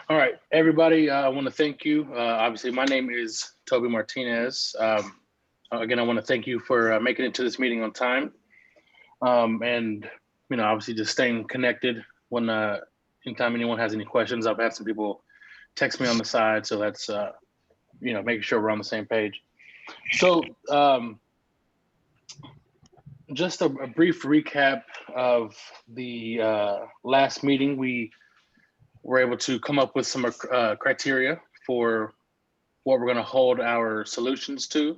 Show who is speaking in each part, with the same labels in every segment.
Speaker 1: All right, everybody, I want to thank you. Obviously, my name is Toby Martinez. Again, I want to thank you for making it to this meeting on time. And, obviously just staying connected when anytime anyone has any questions. I've had some people text me on the side. So that's, making sure we're on the same page. So just a brief recap of the last meeting. We were able to come up with some criteria for what we're going to hold our solutions to.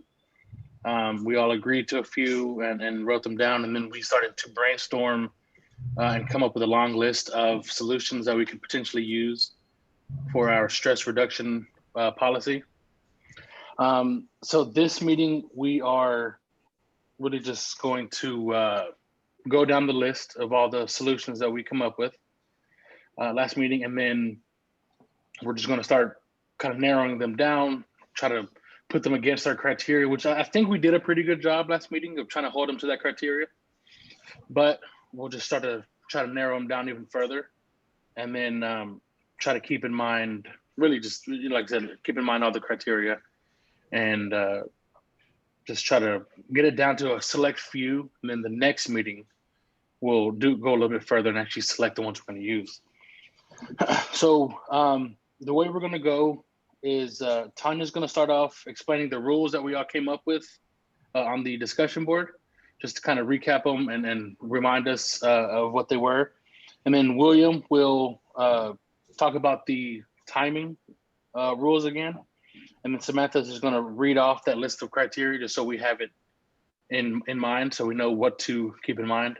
Speaker 1: We all agreed to a few and wrote them down, and then we started to brainstorm and come up with a long list of solutions that we could potentially use for our stress reduction policy. So this meeting, we are really just going to go down the list of all the solutions that we come up with last meeting, and then we're just going to start kind of narrowing them down, try to put them against our criteria, which I think we did a pretty good job last meeting of trying to hold them to that criteria. But we'll just start to try to narrow them down even further, and then try to keep in mind, really just like I said, keep in mind all the criteria, and just try to get it down to a select few. And then the next meeting, we'll go a little bit further and actually select the ones we're going to use. So the way we're going to go is Tanya's going to start off explaining the rules that we all came up with on the discussion board, just to kind of recap them and remind us of what they were. And then William will talk about the timing rules again. And then Samantha is going to read off that list of criteria just so we have it in mind, so we know what to keep in mind.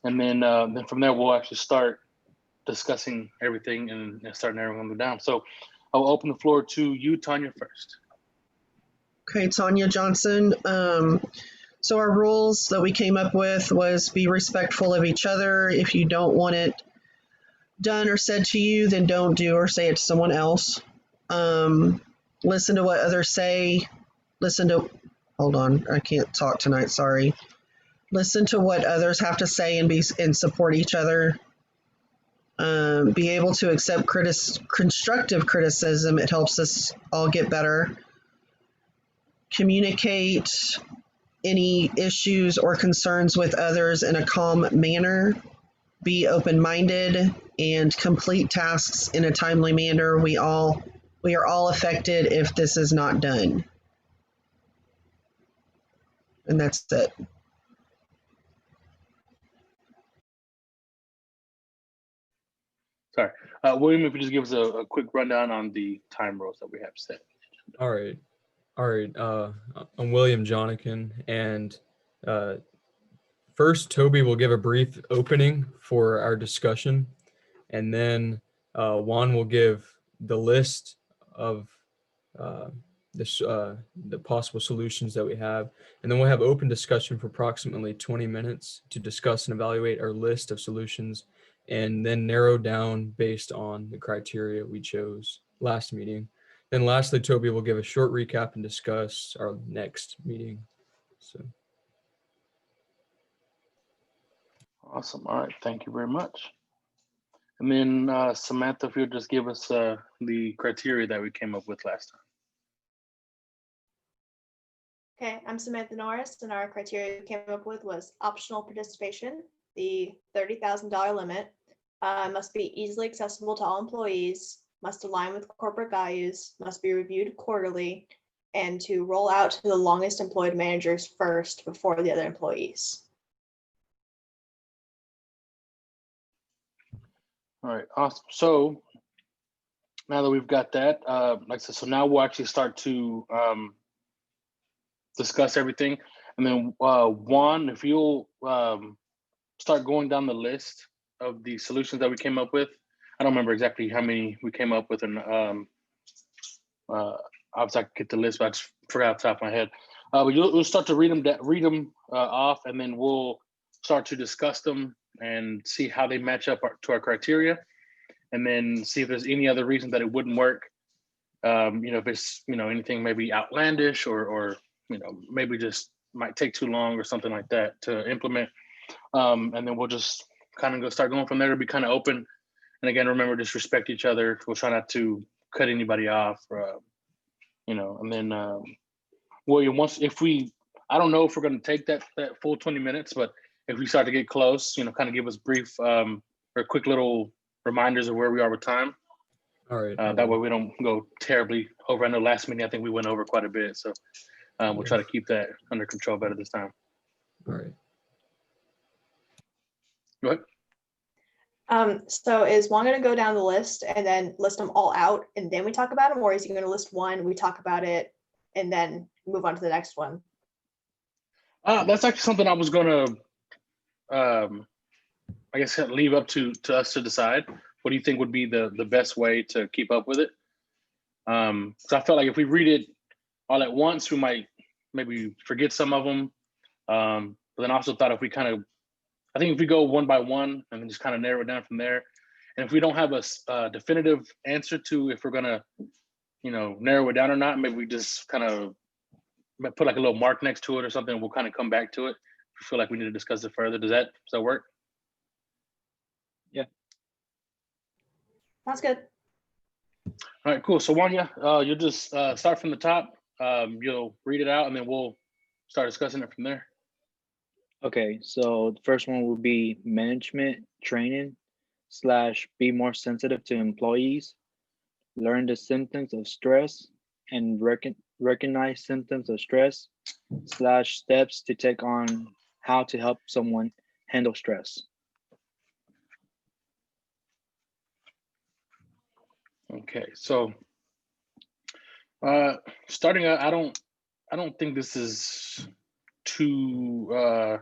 Speaker 1: And then from there, we'll actually start discussing everything and start narrowing them down. So I'll open the floor to you, Tanya, first.
Speaker 2: Okay, Tanya Johnson. So our rules that we came up with was be respectful of each other. If you don't want it done or said to you, then don't do or say it to someone else. Listen to what others say. Hold on, I can't talk tonight, sorry. Listen to what others have to say and support each other. Be able to accept constructive criticism. It helps us all get better. Communicate any issues or concerns with others in a calm manner. Be open-minded and complete tasks in a timely manner. We are all affected if this is not done. And that's it.
Speaker 1: Sorry. William, if you just give us a quick rundown on the time rules that we have set.
Speaker 3: All right. I'm William Jonikin, and first Toby will give a brief opening for our discussion, and then Juan will give the list of the possible solutions that we have, and then we'll have open discussion for approximately 20 minutes to discuss and evaluate our list of solutions, and then narrow down based on the criteria we chose last meeting. Then lastly, Toby will give a short recap and discuss our next meeting. So.
Speaker 1: Awesome. All right. Thank you very much. And then Samantha, if you'll just give us the criteria that we came up with last time.
Speaker 4: Okay, I'm Samantha Norris, and our criteria we came up with was optional participation, the $30,000 limit, must be easily accessible to all employees, must align with corporate values, must be reviewed quarterly, and to roll out to the longest employed managers first before the other employees.
Speaker 1: All right, awesome. So now that we've got that, like I said, so now we'll actually start to discuss everything. And then Juan, if you'll start going down the list of the solutions that we came up with. I don't remember exactly how many we came up with, and obviously I could get the list, but I just forgot off the top of my head. But we'll start to read them off, and then we'll start to discuss them and see how they match up to our criteria, and then see if there's any other reason that it wouldn't work. If it's anything maybe outlandish or maybe just might take too long or something like that to implement. And then we'll just kind of start going from there. To be kind of open And again, remember, just respect each other. We'll try not to cut anybody off, and then, William, I don't know if we're going to take that full 20 minutes, but if we start to get close, kind of give us brief or quick little reminders of where we are with time.
Speaker 3: All right.
Speaker 1: That way we don't go terribly over. I know last meeting, I think we went over quite a bit. So we'll try to keep that under control better this time.
Speaker 3: All right.
Speaker 1: Go ahead.
Speaker 4: So is Juan going to go down the list and then list them all out and then we talk about them, or is he going to list one, we talk about it, and then move on to the next one?
Speaker 1: That's actually something I was going to, I guess, leave up to us to decide. What do you think would be the best way to keep up with it? So I felt like if we read it all at once, we might maybe forget some of them. But then I also thought if we I think if we go one by one and then just kind of narrow it down from there, and if we don't have a definitive answer to if we're gonna, narrow it down or not, maybe we just kind of put like a little mark next to it or something. We'll kind of come back to it. If we feel like we need to discuss it further. Does that work?
Speaker 4: Sounds good.
Speaker 1: All right, cool. So Wanya, you'll just start from the top. You'll read it out and then we'll start discussing it from there.
Speaker 5: Okay, so the first one will be management training / be more sensitive to employees, learn the symptoms of stress and recognize symptoms of stress / steps to take on how to help someone handle stress.
Speaker 1: Okay, so starting out, I don't think this is too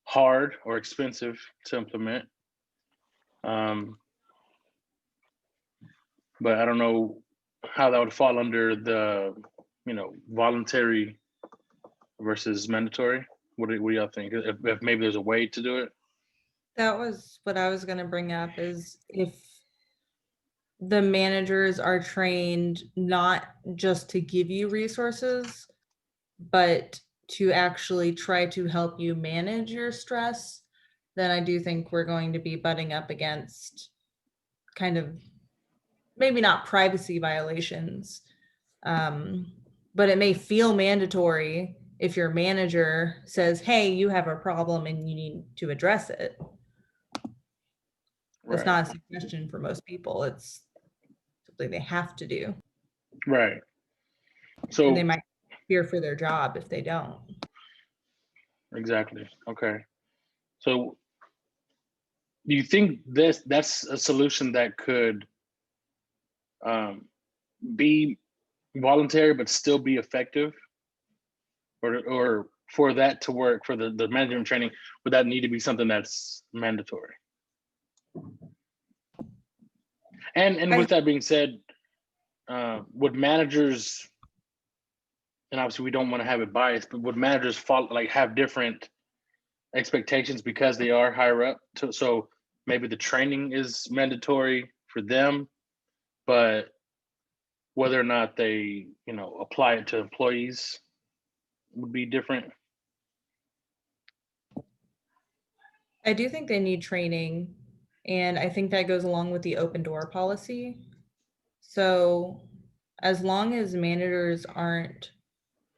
Speaker 1: hard or expensive to implement. But I don't know how that would fall under the, voluntary versus mandatory. What do y'all think? If maybe there's a way to do it?
Speaker 6: That was what I was going to bring up, is if the managers are trained not just to give you resources, but to actually try to help you manage your stress, then I do think we're going to be butting up against kind of maybe not privacy violations, but it may feel mandatory if your manager says, hey, you have a problem and you need to address it. It's not a suggestion for most people. It's something they have to do.
Speaker 1: Right. So
Speaker 6: And they might fear for their job if they don't.
Speaker 1: Exactly. Okay. So do you think that's a solution that could be voluntary but still be effective? Or for that to work, for the management training, would that need to be something that's mandatory? And with that being said, would managers, and obviously we don't want to have it biased, but would managers have different expectations because they are higher up? So maybe the training is mandatory for them, but whether or not they, apply it to employees would be different.
Speaker 6: I do think they need training, and I think that goes along with the open door policy. So as long as managers aren't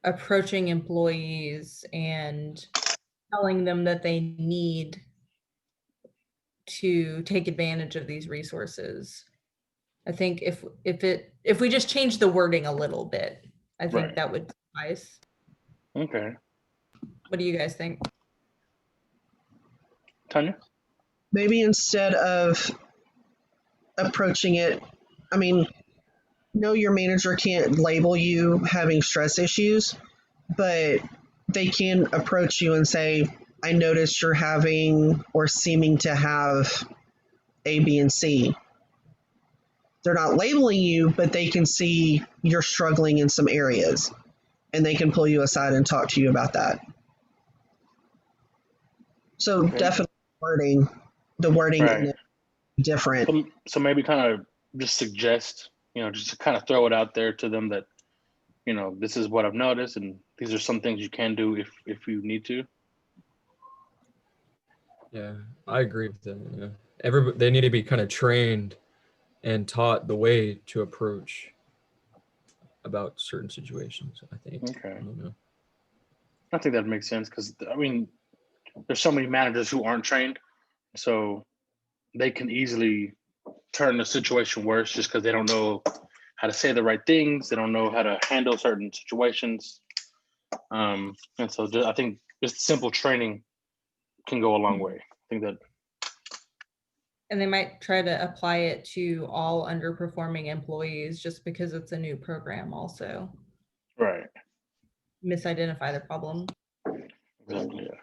Speaker 6: approaching employees and telling them that they need to take advantage of these resources, I think if we just change the wording a little bit, I think that would suffice.
Speaker 1: Okay.
Speaker 6: What do you guys think?
Speaker 1: Tanya?
Speaker 2: Maybe instead of approaching it, no, your manager can't label you having stress issues, but they can approach you and say, I noticed you're having or seeming to have A, B, and C. They're not labeling you, but they can see you're struggling in some areas, and they can pull you aside and talk to you about that. So definitely the wording in it different.
Speaker 1: So maybe kind of just suggest, just to kind of throw it out there to them that, this is what I've noticed, and these are some things you can do if you need to.
Speaker 3: Yeah, I agree with that. Yeah. they need to be kind of trained and taught the way to approach about certain situations, I think.
Speaker 1: Okay.
Speaker 3: I don't know.
Speaker 1: I think that makes sense because I mean, there's so many managers who aren't trained, so they can easily turn the situation worse just because they don't know how to say the right things. They don't know how to handle certain situations. And so I think just simple training can go a long way. I think that,
Speaker 6: And they might try to apply it to all underperforming employees just because it's a new program also.
Speaker 1: right.
Speaker 6: Misidentify the problem.
Speaker 1: Exactly. Yeah.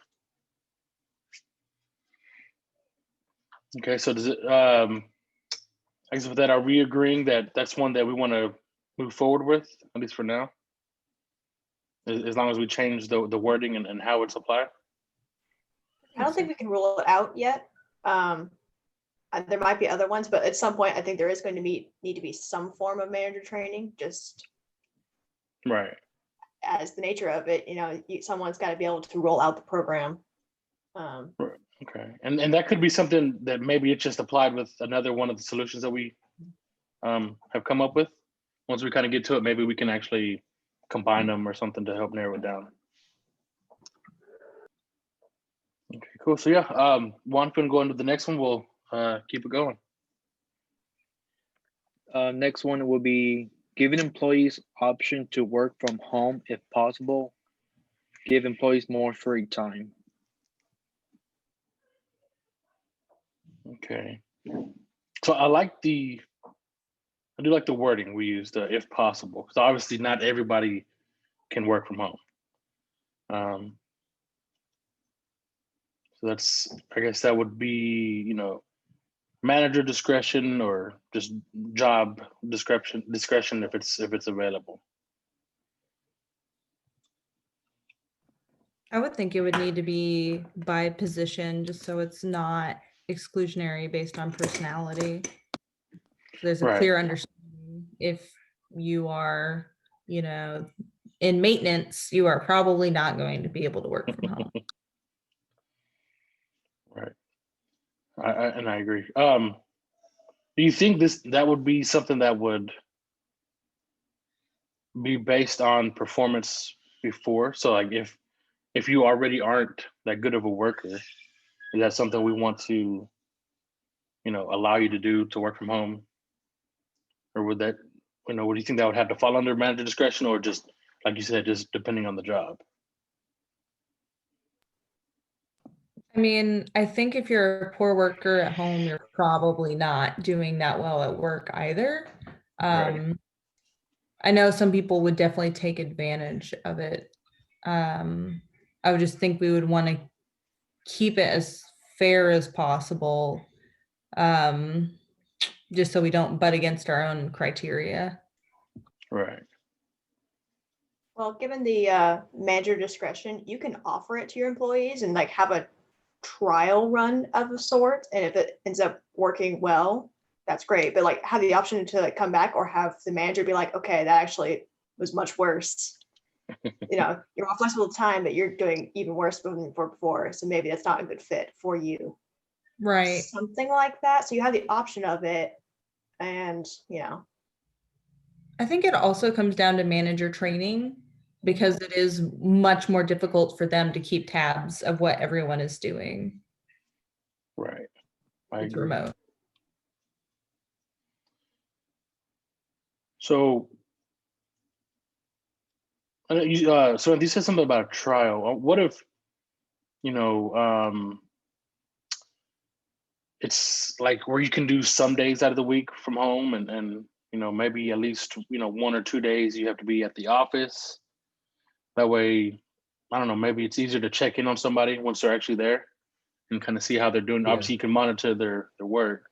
Speaker 1: Okay. So does it, I guess with that, are we agreeing that that's one that we want to move forward with, at least for now? As long as we change the wording and how it's applied?
Speaker 4: I don't think we can rule it out yet. There might be other ones, but at some point, I think there is going to need to be some form of manager training, just
Speaker 1: Right.
Speaker 4: as the nature of it. Someone's got to be able to roll out the program.
Speaker 1: Okay. And that could be something that maybe it's just applied with another one of the solutions that we have come up with. Once we kind of get to it, maybe we can actually combine them or something to help narrow it down. Okay, cool. So yeah, Juan, if we go into the next one, we'll keep it going.
Speaker 5: Next one will be giving employees option to work from home if possible. Give employees more free time.
Speaker 1: Okay. So I do like the wording we used, if possible, because obviously not everybody can work from home. So I guess that would be, manager discretion or just job discretion if it's available.
Speaker 6: I would think it would need to be by position, just so it's not exclusionary based on personality. So there's a
Speaker 1: Right.
Speaker 6: clear understanding. If you are, in maintenance, you are probably not going to be able to work from home.
Speaker 1: Right. I agree. Do you think that would be something that would be based on performance before? So like if you already aren't that good of a worker, is that something we want to, allow you to do to work from home? Or would that, what do you think that would have to fall under manager discretion, or just like you said, just depending on the job?
Speaker 6: I mean, I think if you're a poor worker at home, you're probably not doing that well at work either.
Speaker 1: Right.
Speaker 6: I know some people would definitely take advantage of it. I would just think we would want to keep it as fair as possible, just so we don't butt against our own criteria.
Speaker 1: Right.
Speaker 4: Well, given the manager discretion, you can offer it to your employees and like have a trial run of a sort. And if it ends up working well, that's great. But like have the option to like come back or have the manager be like, okay, that actually was much worse. You're more flexible time, but you're doing even worse than before. So maybe that's not a good fit for you.
Speaker 6: Right.
Speaker 4: Something like that. So you have the option of it. And,
Speaker 6: I think it also comes down to manager training, because it is much more difficult for them to keep tabs of what everyone is doing.
Speaker 1: Right. I
Speaker 6: It's
Speaker 1: agree.
Speaker 6: remote.
Speaker 1: So, so you said something about a trial. What if, it's like where you can do some days out of the week from home, and maybe at least 1 or 2 days you have to be at the office. That way, I don't know, maybe it's easier to check in on somebody once they're actually there and kind of see how they're doing.
Speaker 3: Yeah.
Speaker 1: Obviously, you can monitor their work.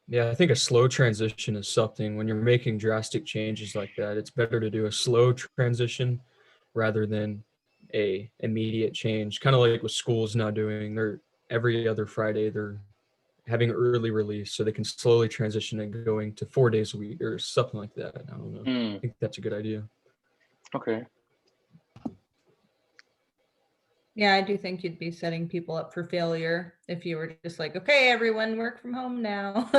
Speaker 3: Yeah, I think a slow transition is something when you're making drastic changes like that. It's better to do a slow transition rather than a immediate change. Kind of like what school's now doing. They're every other Friday they're having early release so they can slowly transition and going to 4 days a week or something like that. I don't know. I think that's a good idea.
Speaker 1: Okay.
Speaker 6: Yeah, I do think you'd be setting people up for failure if you were just like, okay, everyone work from home now.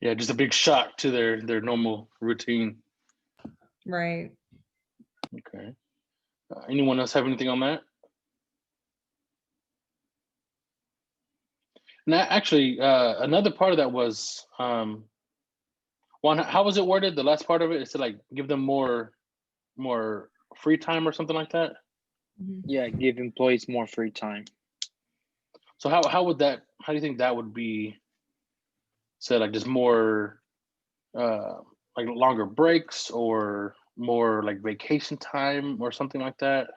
Speaker 1: Yeah, just a big shock to their normal routine.
Speaker 6: Right.
Speaker 1: Okay. Anyone else have anything on that? And actually, another part of that was, one, how was it worded? The last part of it is to like give them more free time or something like that.
Speaker 6: Mhm.
Speaker 5: Yeah, give employees more free time.
Speaker 1: So how would that? How do you think that would be said? Like just more, like longer breaks or more like vacation time or something like that?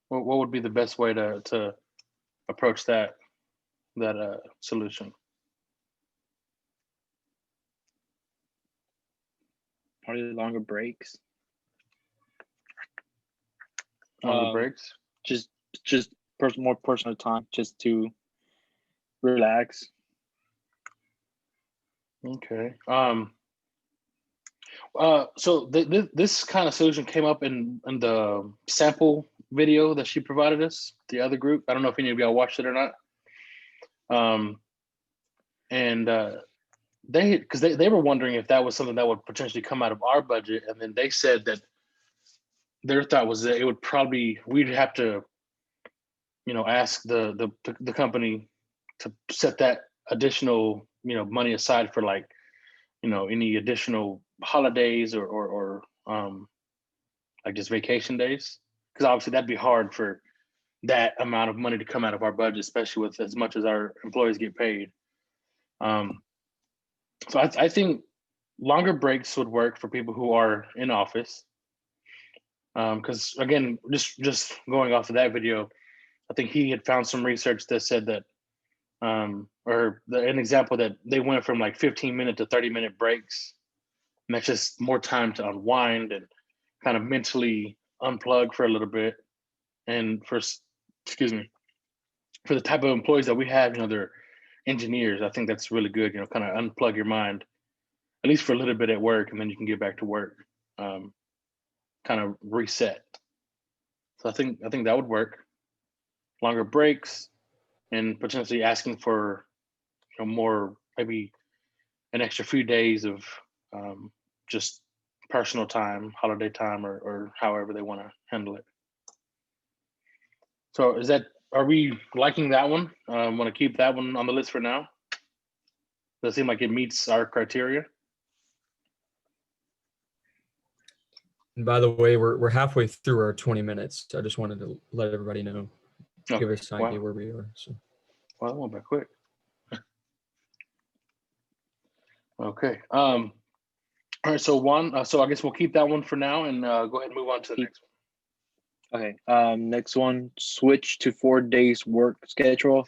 Speaker 1: What would be the best way to approach that solution?
Speaker 5: Probably longer breaks.
Speaker 1: Longer
Speaker 5: Um,
Speaker 1: breaks.
Speaker 5: just more personal time, just to relax.
Speaker 1: Okay. So this kind of solution came up in the sample video that she provided us, the other group. I don't know if any of y'all watched it or not. And because they were wondering if that was something that would potentially come out of our budget, and then they said that their thought was that it would probably we'd have to, ask the company to set that additional money aside for like any additional holidays or like just vacation days, because obviously that'd be hard for that amount of money to come out of our budget, especially with as much as our employees get paid. So I think longer breaks would work for people who are in office. Because again, just going off of that video, I think he had found some research that said that, an example that they went from like 15-minute to 30-minute breaks, and that's just more time to unwind and kind of mentally unplug for a little bit. And excuse me, for the type of employees that we have, they're engineers. I think that's really good. Kind of unplug your mind, at least for a little bit at work, and then you can get back to work, kind of reset. So I think that would work. Longer breaks and potentially asking for more, maybe an extra few days of just personal time, holiday time, or however they want to handle it. So are we liking that one? Want to keep that one on the list for now? Does it seem like it meets our criteria?
Speaker 3: And by the way, we're halfway through our 20 minutes. I just wanted to let everybody know, give us an idea where we are. So.
Speaker 1: Well, that went by quick. Okay. All right. So so I guess we'll keep that one for now and go ahead and move on to the next one.
Speaker 5: Okay. Next one, switch to 4 days work schedule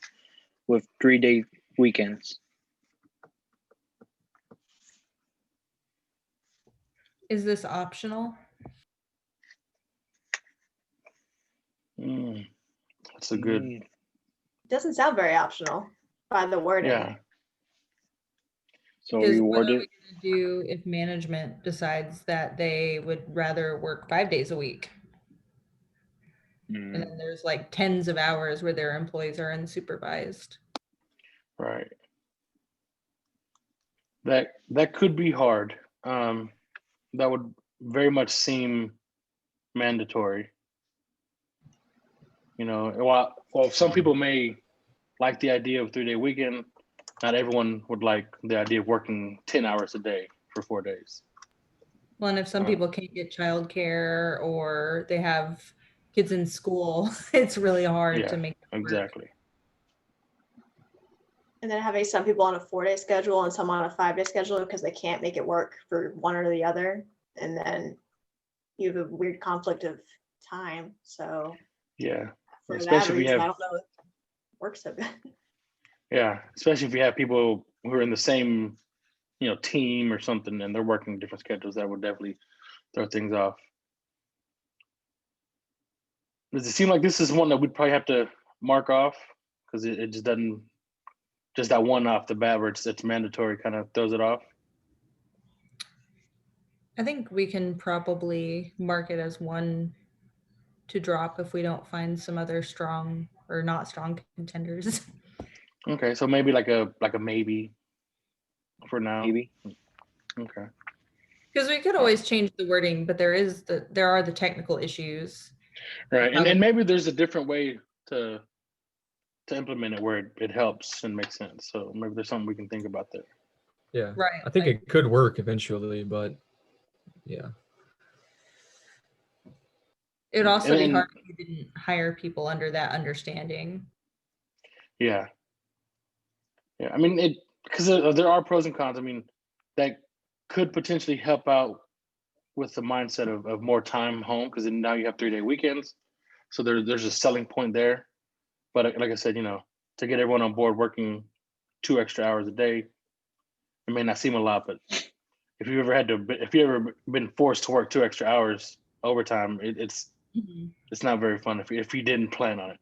Speaker 5: with 3-day weekends.
Speaker 6: Is this optional?
Speaker 1: That's a good.
Speaker 4: Doesn't sound very optional by the wording.
Speaker 1: Yeah.
Speaker 5: So
Speaker 6: Because
Speaker 5: reward
Speaker 6: what are we
Speaker 5: it.
Speaker 6: gonna do if management decides that they would rather work 5 days a week? And then there's like tens of hours where their employees are unsupervised.
Speaker 1: Right. That could be hard. That would very much seem mandatory. Well, some people may like the idea of 3-day weekend. Not everyone would like the idea of working 10 hours a day for 4 days.
Speaker 6: Well, and if some people can't get childcare or they have kids in school, it's really hard to make it work.
Speaker 1: Exactly.
Speaker 4: And then having some people on a 4-day schedule and some on a 5-day schedule because they can't make it work for one or the other. And then you have a weird conflict of time. So
Speaker 1: yeah,
Speaker 4: for
Speaker 1: especially
Speaker 4: that
Speaker 1: if you
Speaker 4: reason,
Speaker 1: have,
Speaker 4: I don't know if it works so good.
Speaker 1: yeah, especially if you have people who are in the same team or something and they're working different schedules, that would definitely throw things off. Does it seem like this is one that we'd probably have to mark off because it just doesn't, just that one off the bat where it's mandatory kind of throws it off?
Speaker 6: I think we can probably mark it as one to drop if we don't find some other strong or not strong contenders.
Speaker 1: Okay, so maybe like a maybe for now.
Speaker 5: Maybe.
Speaker 1: Okay.
Speaker 6: Because we could always change the wording, but there are the technical issues.
Speaker 1: Right,
Speaker 6: Probably-
Speaker 1: and maybe there's a different way to implement it where it helps and makes sense. So maybe there's something we can think about there.
Speaker 3: Yeah.
Speaker 6: Right.
Speaker 3: I think
Speaker 6: like-
Speaker 3: it could work eventually, but yeah.
Speaker 6: It would also be
Speaker 1: and-
Speaker 6: hard if you didn't hire people under that understanding.
Speaker 1: Yeah. Yeah, I mean, because there are pros and cons. I mean, that could potentially help out with the mindset of more time home, because now you have 3-day weekends. So there's a selling point there. But like I said, to get everyone on board working 2 extra hours a day, it may not seem a lot, but if you've ever been forced to work 2 extra hours overtime, it's not very fun if you didn't plan on it.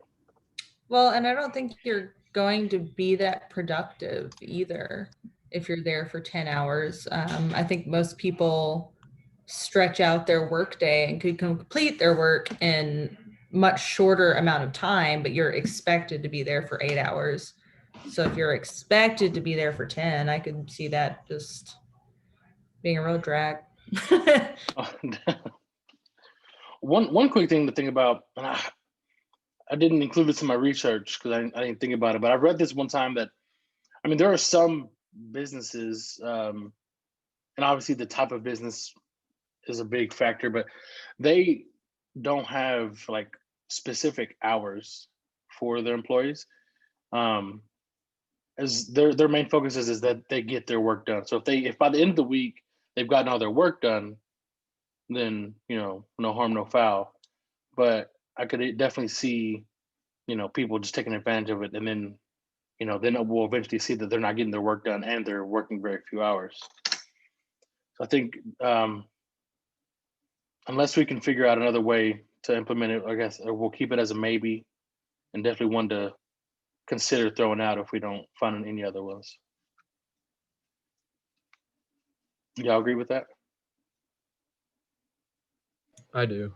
Speaker 6: Well, and I don't think you're going to be that productive either if you're there for 10 hours. I think most people stretch out their workday and could complete their work in much shorter amount of time, but you're expected to be there for 8 hours. So if you're expected to be there for 10, I could see that just being a real drag.
Speaker 1: One quick thing to think about, and I didn't include this in my research because I didn't think about it, but I read this one time that, I mean, there are some businesses, and obviously the type of business is a big factor, but they don't have like specific hours for their employees. As their main focus is that they get their work done. So if by the end of the week they've gotten all their work done, then no harm, no foul. But I could definitely see people just taking advantage of it, and then then we'll eventually see that they're not getting their work done and they're working very few hours. So I think unless we can figure out another way to implement it, I guess we'll keep it as a maybe, and definitely one to consider throwing out if we don't find any other ones. Y'all agree with that?
Speaker 3: I do.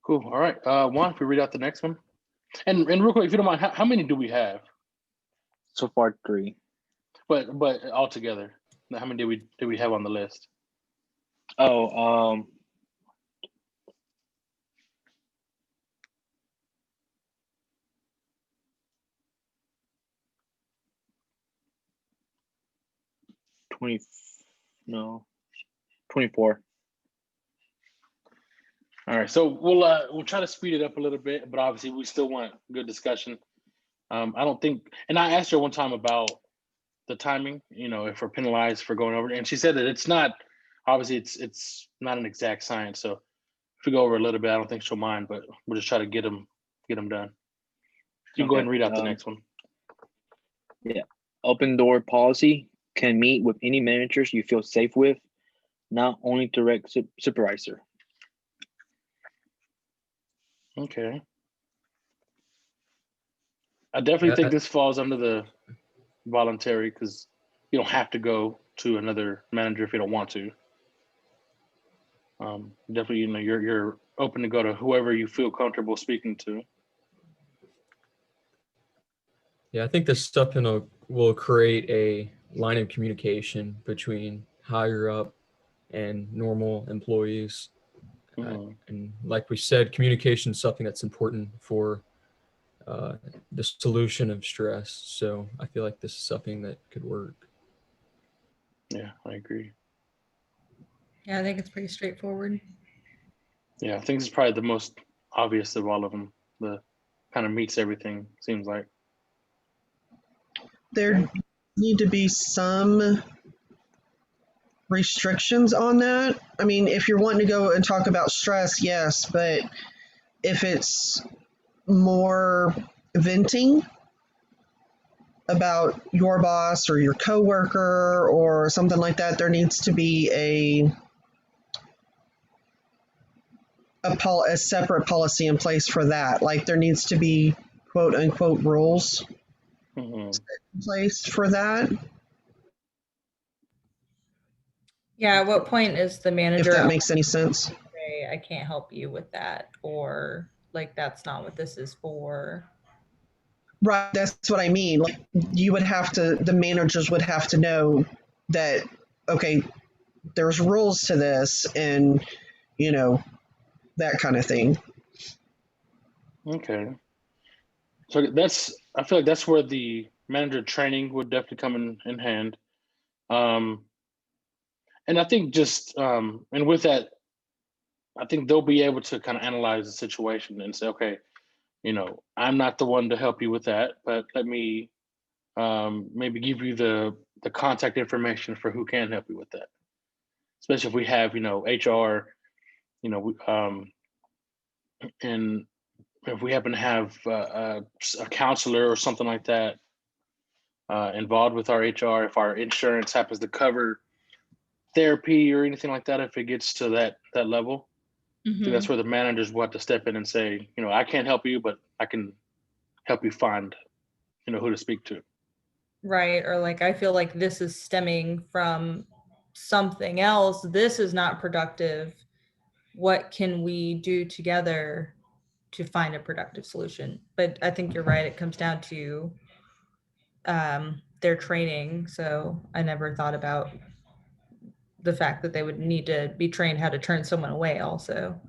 Speaker 1: Cool. All right. Juan, if we read out the next one. And real quick, if you don't mind, how many do we have?
Speaker 5: So far 3.
Speaker 1: But altogether, how many did we have on the list?
Speaker 5: Oh, 20, no, 24.
Speaker 1: All right. So we'll try to speed it up a little bit, but obviously we still want good discussion. I don't think, and I asked her one time about the timing, if we're penalized for going over, and she said that it's not, obviously it's not an exact science. So if we go over a little bit, I don't think she'll mind, but we'll just try to get them done. You can go ahead and read out the next one.
Speaker 5: Open door policy can meet with any managers you feel safe with, not only direct supervisor.
Speaker 1: Okay. I definitely
Speaker 3: Yeah,
Speaker 1: think this falls under the voluntary, because you don't have to go to another manager if you don't want to. Definitely, you're open to go to whoever you feel comfortable speaking to.
Speaker 3: Yeah, I think this stuff will create a line of communication between higher up and normal employees.
Speaker 1: Mhm.
Speaker 3: And like we said, communication is something that's important for the solution of stress. So I feel like this is something that could work.
Speaker 1: Yeah, I agree.
Speaker 6: Yeah, I think it's pretty straightforward.
Speaker 1: Yeah, I think this is probably the most obvious of all of them. The kind of meets everything, seems like.
Speaker 2: There need to be some restrictions on that. I mean, if you're wanting to go and talk about stress, yes, but if it's more venting about your boss or your coworker or something like that, there needs to be a separate policy in place for that. Like there needs to be quote unquote rules
Speaker 1: Mhm.
Speaker 2: in place for that.
Speaker 6: Yeah, at what point is the
Speaker 2: if
Speaker 6: manager
Speaker 2: that
Speaker 6: allowed
Speaker 2: makes any sense.
Speaker 6: to say, I can't help you with that, or like that's not what this is for?
Speaker 2: Right, that's what I mean. Like you would have to, the managers would have to know that, okay, there's rules to this and, you know, that kind of thing.
Speaker 1: Okay. So I feel like that's where the manager training would definitely come in hand. Um, and I think and with that, I think they'll be able to kind of analyze the situation and say, okay, I'm not the one to help you with that, but let me maybe give you the contact information for who can help you with that. Especially if we have, HR, and if we happen to have a counselor or something like that involved with our HR, if our insurance happens to cover therapy or anything like that, if it gets to that level, I think that's
Speaker 6: Mhm.
Speaker 1: where the managers will have to step in and say, I can't help you, but I can help you find, who to speak to.
Speaker 6: Right, or like, I feel like this is stemming from something else. This is not productive. What can we do together to find a productive solution? But I think you're right. It comes down to their training. So I never thought about the fact that they would need to be trained how to turn someone away also.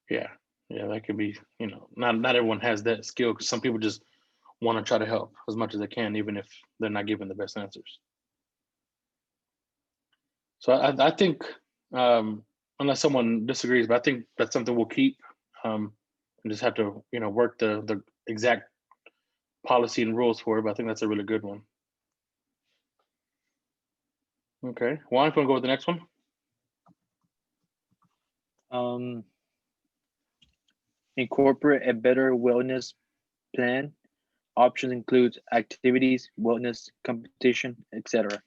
Speaker 1: Yeah, yeah, that could be. Not everyone has that skill because some people just want to try to help as much as they can, even if they're not given the best answers. So I think, unless someone disagrees, but I think that's something we'll keep, and just have to, work the exact policy and rules for it. But I think that's a really good one. Okay, Juan, if you want to go with the next one.
Speaker 5: Incorporate a better wellness plan. Options includes activities, wellness, competition, etc.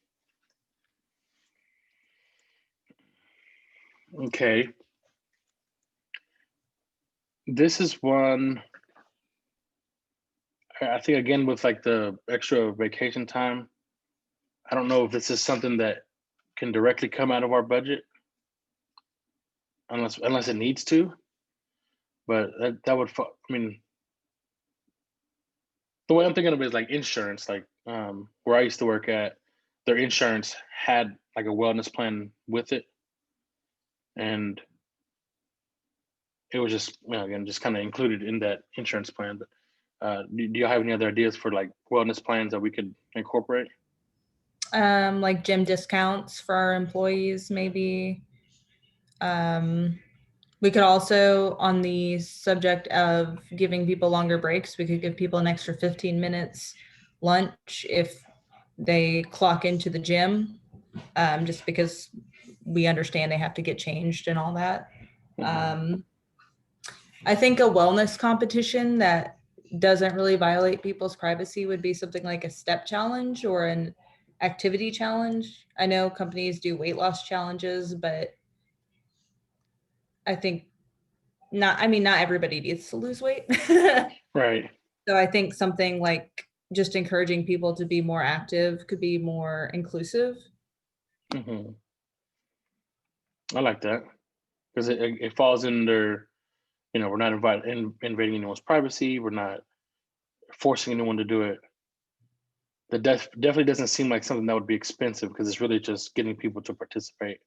Speaker 1: Okay, this is one. I think again with like the extra vacation time. I don't know if this is something that can directly come out of our budget, unless it needs to. But that would, I mean, the way I'm thinking of it is like insurance. Like where I used to work at, their insurance had like a wellness plan with it, and it was just, again, just kind of included in that insurance plan. But do you have any other ideas for like wellness plans that we could incorporate?
Speaker 6: Like gym discounts for our employees, maybe. We could also, on the subject of giving people longer breaks, we could give people an extra 15 minutes lunch if they clock into the gym, just because we understand they have to get changed and all that. I think a wellness competition that doesn't really violate people's privacy would be something like a step challenge or an activity challenge. I know companies do weight loss challenges, but I think not everybody needs to lose weight.
Speaker 1: Right.
Speaker 6: So I think something like just encouraging people to be more active could be more inclusive.
Speaker 1: Hmm. I like that because it falls under, we're not invading anyone's privacy. We're not forcing anyone to do it. That definitely doesn't seem like something that would be expensive because it's really just getting people to participate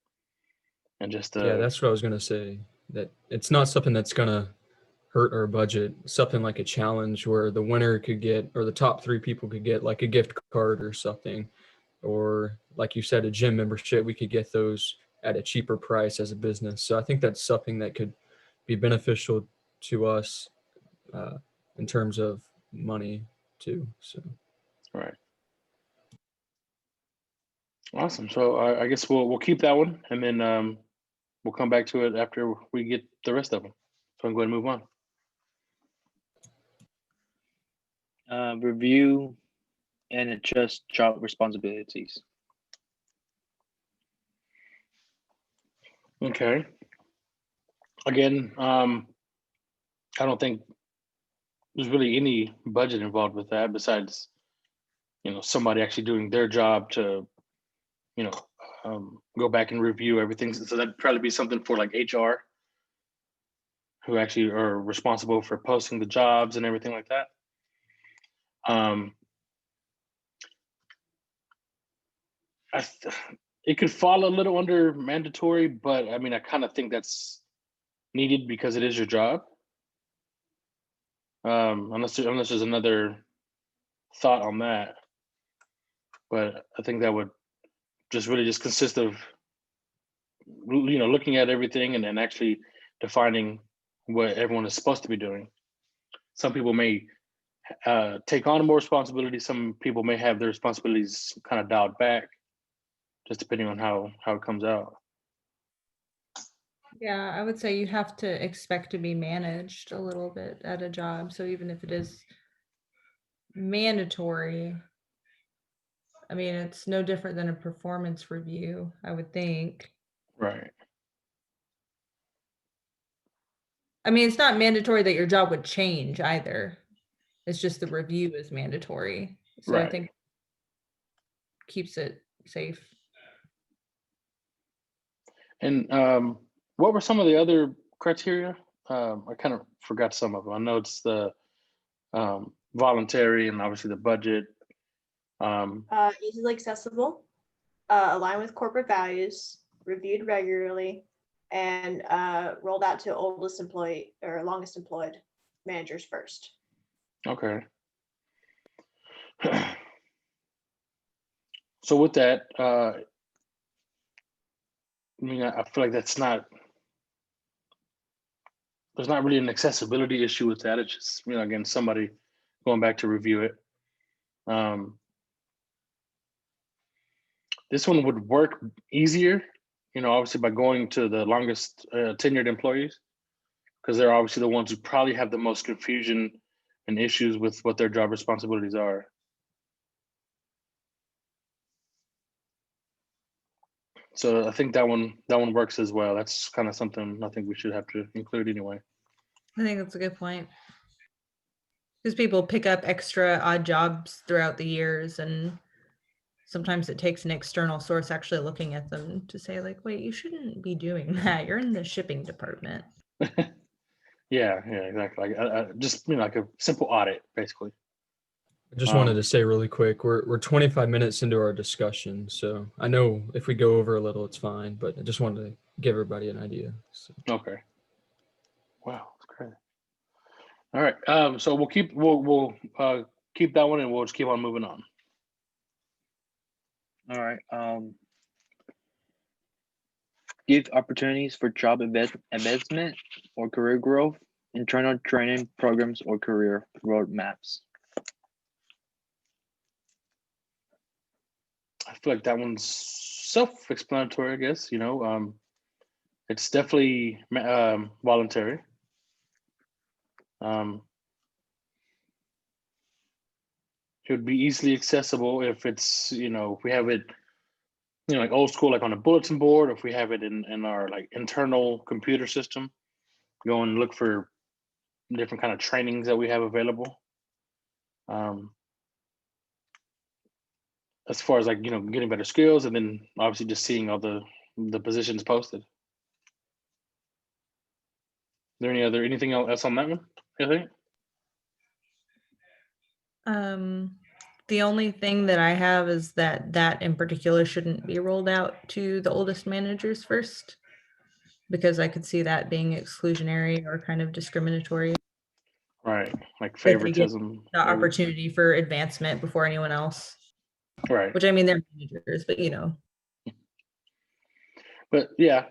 Speaker 1: and just
Speaker 3: Yeah, that's what I was gonna say. That it's not something that's gonna hurt our budget. Something like a challenge where the winner could get, or the top 3 people could get like a gift card or something, or like you said, a gym membership. We could get those at a cheaper price as a business. So I think that's something that could be beneficial to us uh, in terms of money too. So
Speaker 1: right. Awesome. So I guess we'll keep that one, and then we'll come back to it after we get the rest of them. So I'm going to move on.
Speaker 5: Review and adjust job responsibilities.
Speaker 1: Okay. Again, I don't think there's really any budget involved with that besides, somebody actually doing their job to, go back and review everything. So that'd probably be something for like HR, who actually are responsible for posting the jobs and everything like that. It could fall a little under mandatory, but I mean, I kind of think that's needed because it is your job. Unless there's another thought on that, but I think that would just really just consist of looking at everything and then actually defining what everyone is supposed to be doing. Some people may take on more responsibility. Some people may have their responsibilities kind of dialed back, just depending on how it comes out.
Speaker 6: Yeah, I would say you have to expect to be managed a little bit at a job. So even if it is mandatory, I mean, it's no different than a performance review, I would think.
Speaker 1: Right.
Speaker 6: I mean, it's not mandatory that your job would change either. It's just the review is mandatory. So I
Speaker 1: Right.
Speaker 6: think keeps it safe.
Speaker 1: And what were some of the other criteria? I kind of forgot some of them. I know it's the voluntary and obviously the budget.
Speaker 4: Easily accessible, align with corporate values, reviewed regularly, and rolled out to oldest employee or longest employed managers first.
Speaker 1: Okay. So with that, I mean, I feel like there's not really an accessibility issue with that. It's just, again, somebody going back to review it. This one would work easier, obviously by going to the longest tenured employees, because they're obviously the ones who probably have the most confusion and issues with what their job responsibilities are. So I think that one works as well. That's kind of something I think we should have to include anyway.
Speaker 6: I think that's a good point. Because people pick up extra odd jobs throughout the years, and sometimes it takes an external source actually looking at them to say, like, wait, you shouldn't be doing that. You're in the shipping department.
Speaker 1: Yeah, exactly. Just like a simple audit, basically.
Speaker 3: I just wanted to say really quick, we're 25 minutes into our discussion, so I know if we go over a little, it's fine, but I just wanted to give everybody an idea. So.
Speaker 1: Okay. Wow, that's great. All right. So we'll keep that one, and we'll just keep on moving on.
Speaker 5: All right. Give opportunities for job advancement or career growth, internal training programs or career roadmaps.
Speaker 1: I feel like that one's self-explanatory, I guess. It's definitely voluntary. It would be easily accessible if it's, if we have it, like old school, like on a bulletin board, or if we have it in our like internal computer system, go and look for different kind of trainings that we have available. As far as like, getting better skills, and then obviously just seeing all the positions posted. Is there anything else on that one, I think?
Speaker 6: The only thing that I have is that in particular shouldn't be rolled out to the oldest managers first, because I could see that being exclusionary or kind of discriminatory.
Speaker 1: Right, like
Speaker 6: That they get
Speaker 1: favoritism.
Speaker 6: the opportunity for advancement before anyone else.
Speaker 1: Right.
Speaker 6: Which, I mean, they're managers, but
Speaker 1: But yeah.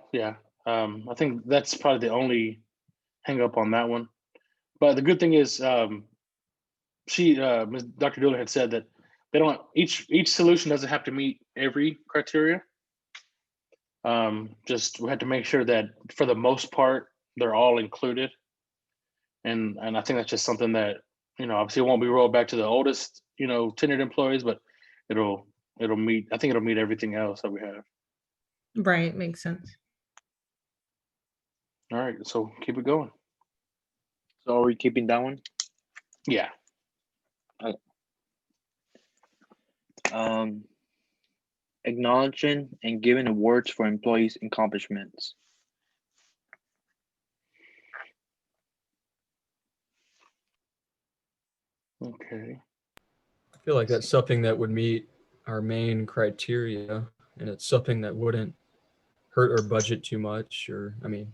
Speaker 1: I think that's probably the only hang up on that one. But the good thing is, Dr. Dooley had said that they don't, each solution doesn't have to meet every criteria. Just we had to make sure that for the most part, they're all included. And I think that's just something that, obviously it won't be rolled back to the oldest, tenured employees, but it'll meet, I think it'll meet everything else that we have.
Speaker 6: right, makes sense.
Speaker 1: All right, so keep it going.
Speaker 5: So are we keeping that one?
Speaker 1: Yeah.
Speaker 5: acknowledging and giving awards for employees' accomplishments.
Speaker 1: Okay.
Speaker 3: I feel like that's something that would meet our main criteria, and it's something that wouldn't hurt our budget too much. Or, I mean,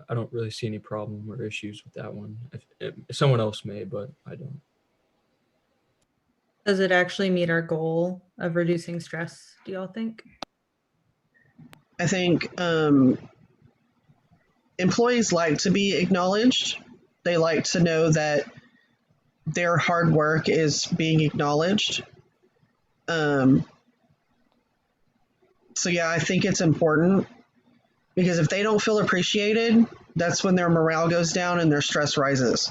Speaker 3: I don't really see any problem or issues with that one. If someone else may, but I don't.
Speaker 6: Does it actually meet our goal of reducing stress, do y'all think?
Speaker 2: I think employees like to be acknowledged. They like to know that their hard work is being acknowledged. Um, so yeah, I think it's important because if they don't feel appreciated, that's when their morale goes down and their stress rises.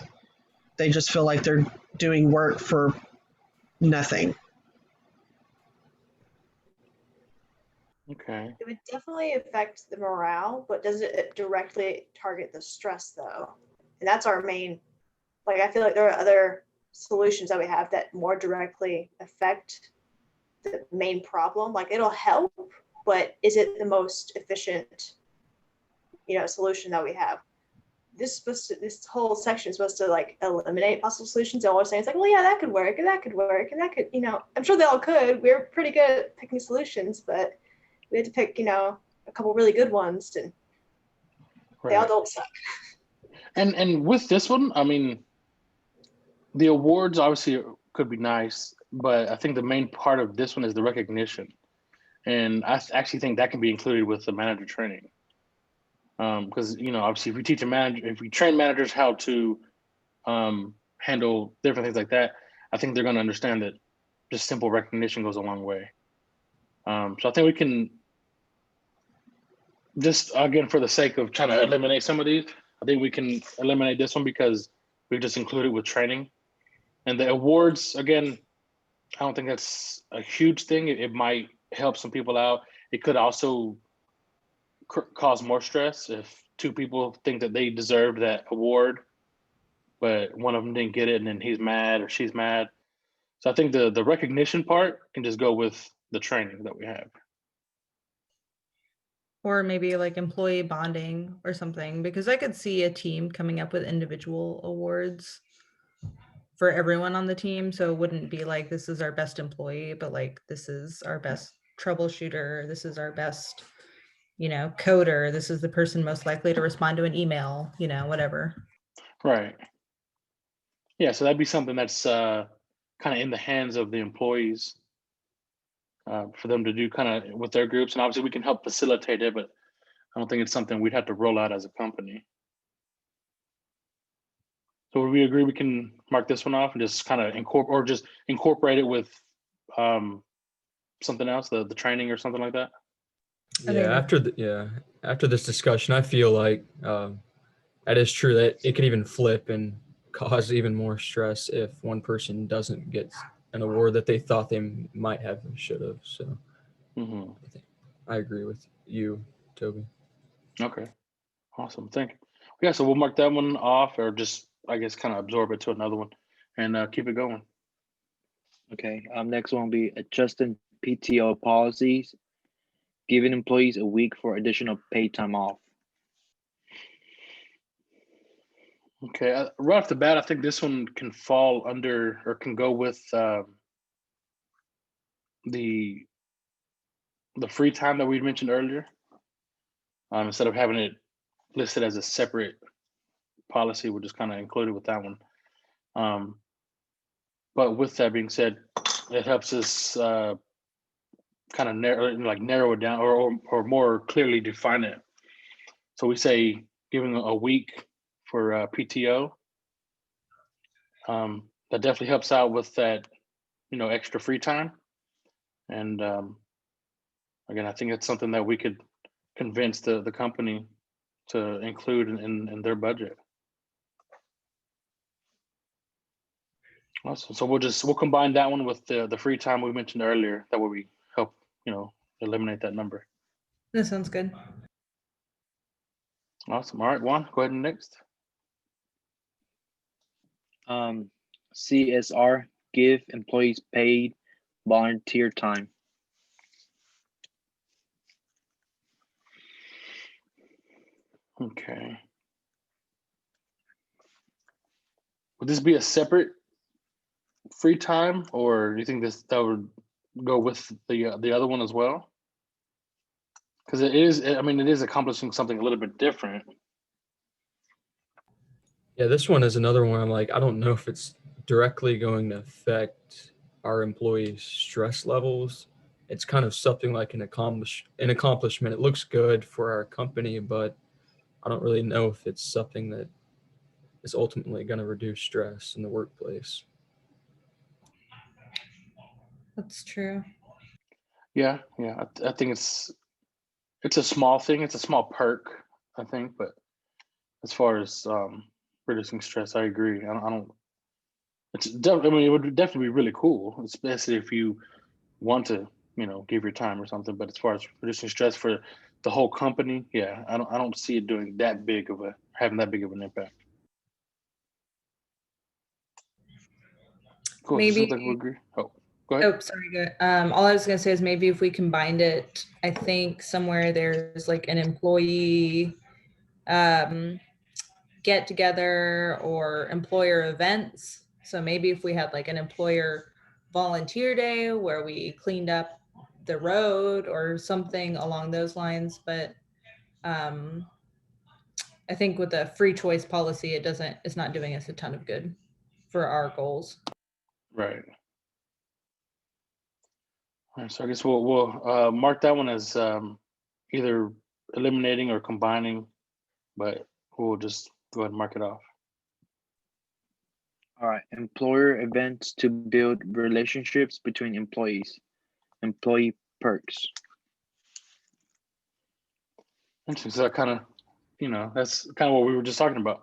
Speaker 2: They just feel like they're doing work for nothing.
Speaker 1: Okay.
Speaker 4: It would definitely affect the morale, but does it directly target the stress though? And that's our main, like, I feel like there are other solutions that we have that more directly affect the main problem. Like, it'll help, but is it the most efficient, solution that we have? This whole section is supposed to like eliminate possible solutions. And all we're saying is like, well, yeah, that could work, and that could work, and that could, I'm sure they all could. We're pretty good at picking solutions, but we had to pick, a couple really good ones, and they all
Speaker 1: Right.
Speaker 4: don't suck.
Speaker 1: And with this one, I mean, the awards obviously could be nice, but I think the main part of this one is the recognition. And I actually think that can be included with the manager training. Because obviously, if we teach a manager, if we train managers how to handle different things like that, I think they're going to understand that just simple recognition goes a long way. So I think we can just, again, for the sake of trying to eliminate some of these, I think we can eliminate this one because we just included with training. And the awards, again, I don't think that's a huge thing. It might help some people out. It could also cause more stress if two people think that they deserve that award, but one of them didn't get it, and then he's mad or she's mad. So I think the recognition part can just go with the training that we have.
Speaker 6: Or maybe like employee bonding or something, because I could see a team coming up with individual awards for everyone on the team. So it wouldn't be like, this is our best employee, but like, this is our best troubleshooter. This is our best, coder. This is the person most likely to respond to an email, whatever.
Speaker 1: Right. Yeah, so that'd be something that's kind of in the hands of the employees for them to do kind of with their groups. And obviously we can help facilitate it, but I don't think it's something we'd have to roll out as a company. So would we agree we can mark this one off and just kind of incorporate it with something else, the training or something like that?
Speaker 6: I
Speaker 3: Yeah,
Speaker 6: think
Speaker 3: after this discussion, I feel like that is true, that it could even flip and cause even more stress if one person doesn't get an award that they thought they might have and should have. So
Speaker 1: Mm-hmm.
Speaker 3: I agree with you, Toby.
Speaker 1: Okay, awesome. Thank you. Yeah, so we'll mark that one off, or just, I guess, kind of absorb it to another one and keep it going.
Speaker 5: Okay, next one will be adjusting PTO policies, giving employees a week for additional paid time off.
Speaker 1: Okay, right off the bat, I think this one can fall under or can go with the free time that we mentioned earlier. Instead of having it listed as a separate policy, we'll just kind of include it with that one. But with that being said, it helps us kind of narrow it down or more clearly define it. So we say giving a week for PTO. That definitely helps out with that, extra free time. And again, I think it's something that we could convince the company to include in their budget. Awesome. So we'll combine that one with the free time we mentioned earlier. That way we help, eliminate that number.
Speaker 6: that sounds good.
Speaker 1: Awesome. All right, Juan, go ahead and next.
Speaker 5: CSR, give employees paid volunteer time.
Speaker 1: Okay. Would this be a separate free time, or do you think that would go with the other one as well? Because it is, I mean, it is accomplishing something a little bit different.
Speaker 3: Yeah, this one is another one. I'm like, I don't know if it's directly going to affect our employees' stress levels. It's kind of something like an accomplishment. It looks good for our company, but I don't really know if it's something that is ultimately going to reduce stress in the workplace.
Speaker 6: That's true.
Speaker 1: Yeah, yeah. I think it's a small thing. It's a small perk, I think. But as far as reducing stress, I agree. I don't. I mean, it would definitely be really cool, especially if you want to, give your time or something. But as far as reducing stress for the whole company, yeah, I don't see it doing that big of having that big of an impact. Cool. So it seems like we
Speaker 6: Maybe,
Speaker 1: agree. Oh, go ahead.
Speaker 6: oh, sorry, go. All I was gonna say is maybe if we combined it, I think somewhere there's like an employee get together or employer events. So maybe if we had like an employer volunteer day where we cleaned up the road or something along those lines. But I think with the free choice policy, it's not doing us a ton of good for our goals.
Speaker 1: Right. All right. So I guess we'll mark that one as either eliminating or combining, but we'll just go ahead and mark it off.
Speaker 5: All right, employer events to build relationships between employees, employee perks.
Speaker 1: Interesting. So that kind of, that's kind of what we were just talking about.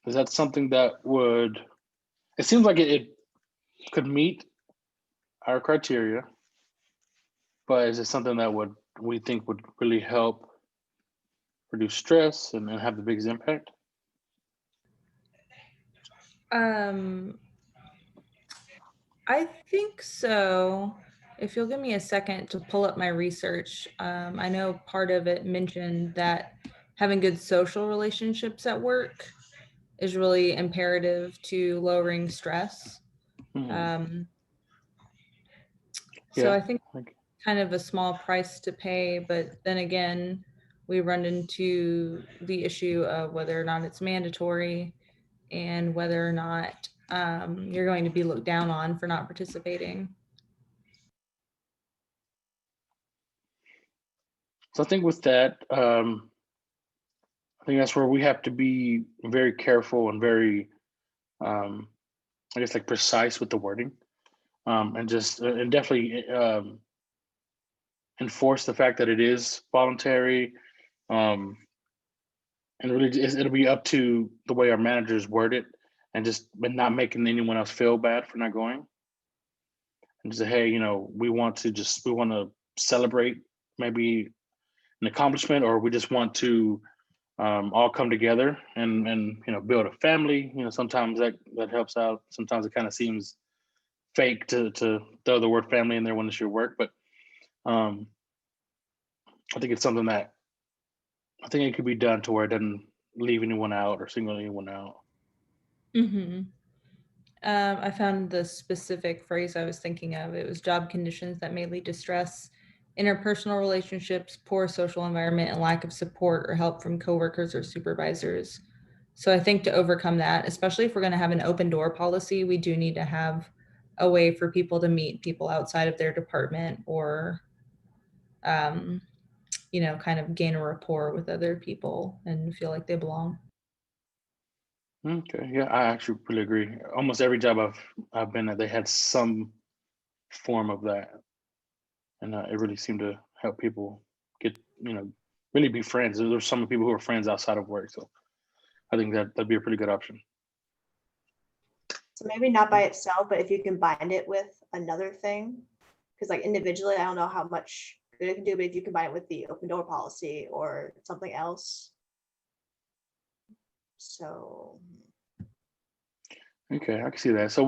Speaker 1: Is that something that would? It seems like it could meet our criteria, but is it something that we think would really help reduce stress and have the biggest impact?
Speaker 6: I think so. If you'll give me a second to pull up my research, I know part of it mentioned that having good social relationships at work is really imperative to lowering stress.
Speaker 1: Mhm.
Speaker 6: So
Speaker 1: Yeah.
Speaker 6: I think kind of a small price to pay, but then again, we run into the issue of whether or not it's mandatory and whether or not you're going to be looked down on for not participating.
Speaker 1: So I think with that, I think that's where we have to be very careful and very, I guess, like precise with the wording, and just and definitely enforce the fact that it is voluntary, and really it'll be up to the way our managers word it, and just but not making anyone else feel bad for not going, and just say, hey, we want to celebrate maybe an accomplishment, or we just want to all come together and build a family. Sometimes that helps out. Sometimes it kind of seems fake to throw the word family in there when it's your work, but um, I think it's something that I think it could be done to where it doesn't leave anyone out or single anyone out.
Speaker 6: Mm-hmm. I found the specific phrase I was thinking of. It was job conditions that may lead to stress, interpersonal relationships, poor social environment, and lack of support or help from coworkers or supervisors. So I think to overcome that, especially if we're going to have an open door policy, we do need to have a way for people to meet people outside of their department or, kind of gain a rapport with other people and feel like they belong.
Speaker 1: Okay, yeah, I actually really agree. Almost every job I've been at, they had some form of that, and it really seemed to help people get really be friends. There's some people who are friends outside of work, so I think that'd be a pretty good option.
Speaker 4: So maybe not by itself, but if you combine it with another thing, because like individually, I don't know how much good it can do, but if you combine it with the open door policy or something else. So
Speaker 1: Okay, I can see that. So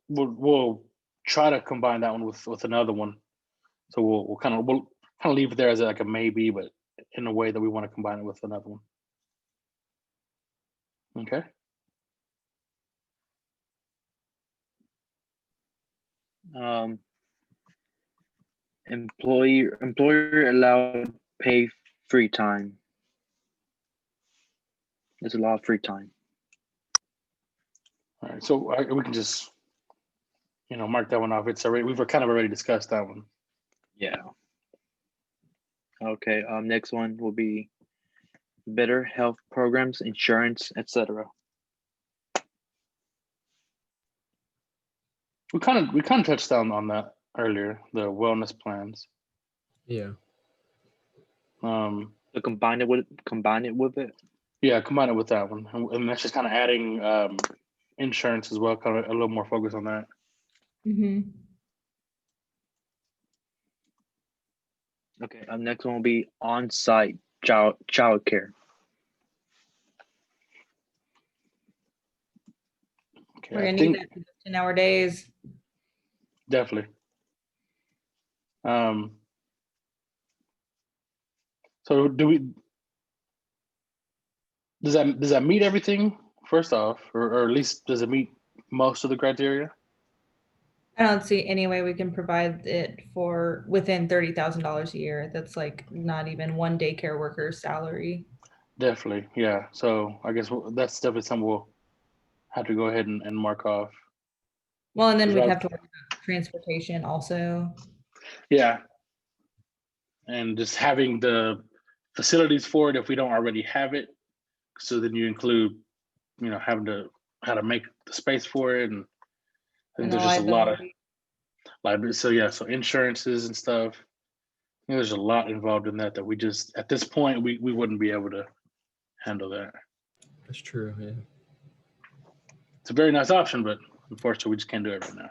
Speaker 1: we'll try to combine that one with another one. So we'll kind of leave it there as like a maybe, but in a way that we want to combine it with another one. Okay.
Speaker 5: Employer allowed pay free time. There's a lot of free time.
Speaker 1: All right. So we can just, mark that one off. It's already, we've kind of already discussed that one.
Speaker 5: Yeah. Okay. Next one will be better health programs, insurance, etc.
Speaker 1: We kind of touched on that earlier, the wellness plans.
Speaker 3: Yeah.
Speaker 5: So combine it with it.
Speaker 1: Yeah, combine it with that one, and that's just kind of adding insurance as well, kind of a little more focus on that.
Speaker 6: Mhm.
Speaker 5: Okay. Next one will be on-site child care.
Speaker 1: Okay,
Speaker 6: We're
Speaker 1: I
Speaker 6: gonna
Speaker 1: think
Speaker 6: need that in our days.
Speaker 1: definitely. So does that meet everything first off, or at least does it meet most of the criteria?
Speaker 6: I don't see any way we can provide it for within $30,000 a year. That's like not even one daycare worker's salary.
Speaker 1: Definitely, yeah. So I guess that's definitely something we'll have to go ahead and mark off.
Speaker 6: Well, and then
Speaker 1: Is
Speaker 6: we'd
Speaker 1: that-
Speaker 6: have to work out transportation also.
Speaker 1: Yeah, and just having the facilities for it if we don't already have it. So then you include, having how to make the space for it, and I think
Speaker 6: And the
Speaker 1: there's just a lot of
Speaker 6: liability.
Speaker 1: So yeah, so insurances and stuff. There's a lot involved in that we just at this point we wouldn't be able to handle that.
Speaker 3: That's true. Yeah.
Speaker 1: It's a very nice option, but unfortunately we just can't do it right now.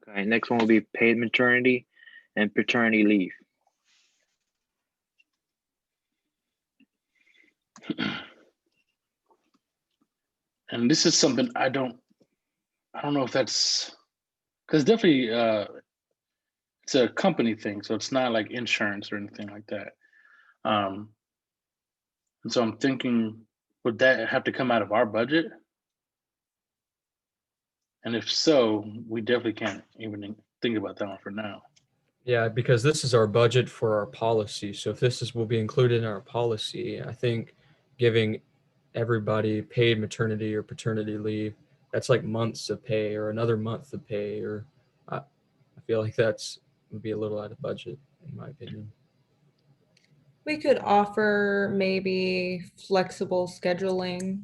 Speaker 5: Okay. Next one will be paid maternity and paternity leave.
Speaker 1: And this is something I don't know if that's because definitely it's a company thing, so it's not like insurance or anything like that. And so I'm thinking, would that have to come out of our budget? And if so, we definitely can't even think about that one for now.
Speaker 3: Yeah, because this is our budget for our policy. So if will be included in our policy, I think giving everybody paid maternity or paternity leave, that's like months of pay or another month of pay, or I feel like would be a little out of budget in my opinion.
Speaker 6: We could offer maybe flexible scheduling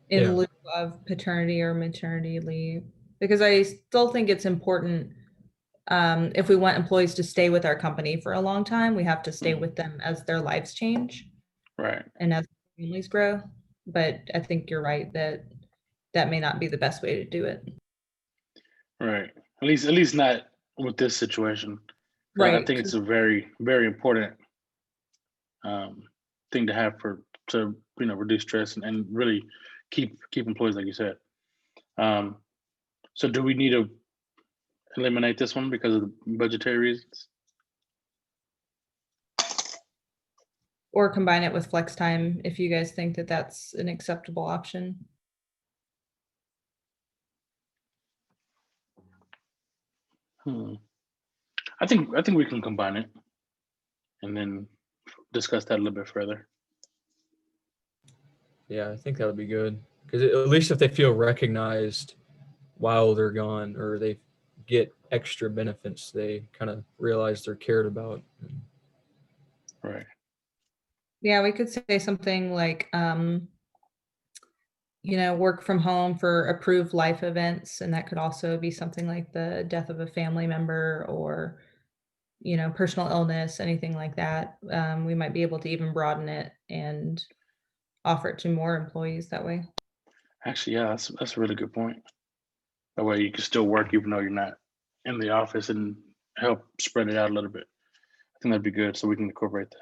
Speaker 6: in
Speaker 3: Yeah.
Speaker 6: lieu of paternity or maternity leave, because I still think it's important. If we want employees to stay with our company for a long time, we have to stay with them as their lives change
Speaker 1: Right.
Speaker 6: and as families grow. But I think you're right that that may not be the best way to do it.
Speaker 1: Right. At least not with this situation. I
Speaker 6: Right.
Speaker 1: think it's a very, very important thing to have to reduce stress and really keep employees, like you said. So do we need to eliminate this one because of the budgetary reasons?
Speaker 6: Or combine it with flex time if you guys think that that's an acceptable option.
Speaker 1: I think we can combine it and then discuss that a little bit further.
Speaker 3: Yeah, I think that would be good because at least if they feel recognized while they're gone or they get extra benefits, they kind of realize they're cared about.
Speaker 1: Right.
Speaker 6: Yeah, we could say something like, work from home for approved life events. And that could also be something like the death of a family member or, personal illness, anything like that. We might be able to even broaden it and offer it to more employees that way.
Speaker 1: Actually, yeah, that's a really good point. That way you can still work even though you're not in the office and help spread it out a little bit. I think that'd be good, so we can incorporate that.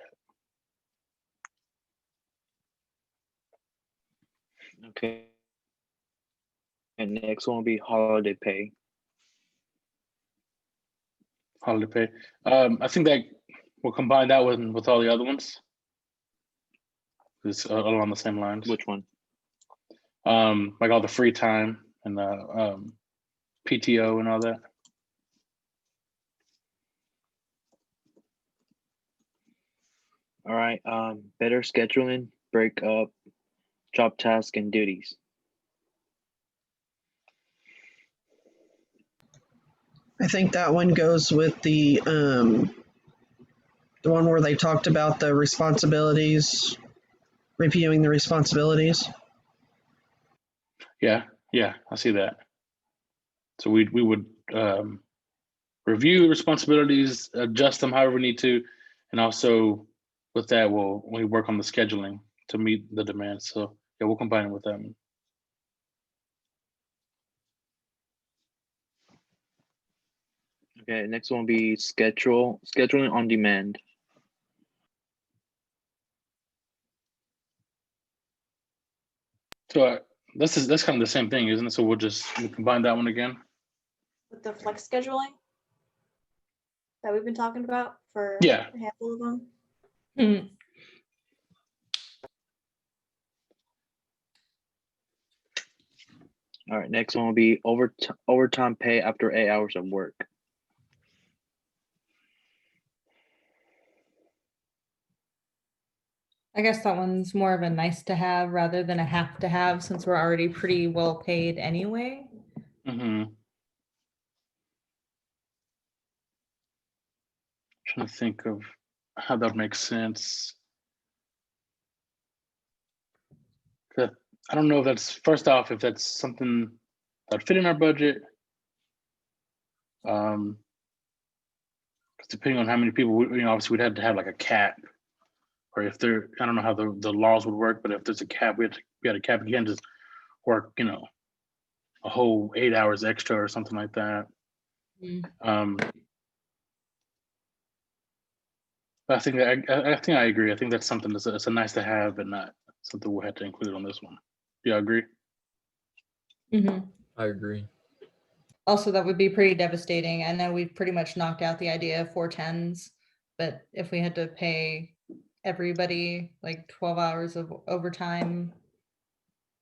Speaker 5: Okay. And next one will be holiday pay.
Speaker 1: holiday pay. I think that we'll combine that with all the other ones. It's along the same lines.
Speaker 5: Which one?
Speaker 1: Like all the free time and the PTO and all that.
Speaker 5: All right. Better scheduling, break up, job tasks and duties.
Speaker 2: I think that one goes with the one where they talked about the responsibilities, reviewing the responsibilities.
Speaker 1: Yeah, I see that. So we would review the responsibilities, adjust them however we need to, and also with that we work on the scheduling to meet the demands. So yeah, we'll combine it with them.
Speaker 5: Okay, next one will be scheduling on demand.
Speaker 1: So that's kind of the same thing, isn't it? So we'll combine that one again.
Speaker 4: With the flex scheduling that we've been talking about for
Speaker 1: Yeah.
Speaker 4: a handful of them.
Speaker 6: Hmm.
Speaker 5: All right, next one will be overtime pay after 8 hours of work.
Speaker 6: I guess that one's more of a nice to have rather than a have to have, since we're already pretty well paid anyway.
Speaker 1: Mm-hmm. Trying to think of how that makes sense. I don't know if that's, first off, if that's something that fit in our budget. Because depending on how many people, obviously we'd have to have like a cap, or if there, I don't know how the laws would work, but if there's a cap, we had a cap. You can't just work, a whole 8 hours extra or something like that. But I think I agree. I think that's something that's a nice to have, but not something we'll have to include on this one. Do you agree?
Speaker 3: I agree.
Speaker 6: Also, that would be pretty devastating. I know we've pretty much knocked out the idea of 410s, but if we had to pay everybody like 12 hours of overtime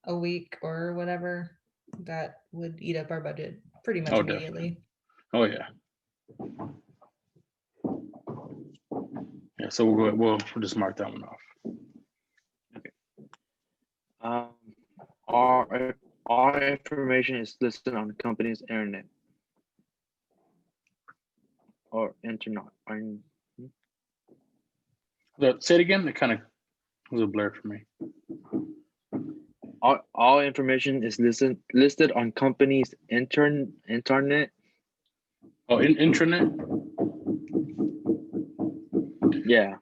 Speaker 6: a week or whatever, that would eat up our budget pretty much
Speaker 1: Oh,
Speaker 6: immediately.
Speaker 1: Oh yeah. Yeah. So we'll just mark that one off.
Speaker 5: Our information is listed on the company's internet or internet.
Speaker 1: Say it again. It kind of was a blur for me.
Speaker 5: All information is listed on company's internet.
Speaker 1: Oh, intranet.
Speaker 5: Yeah.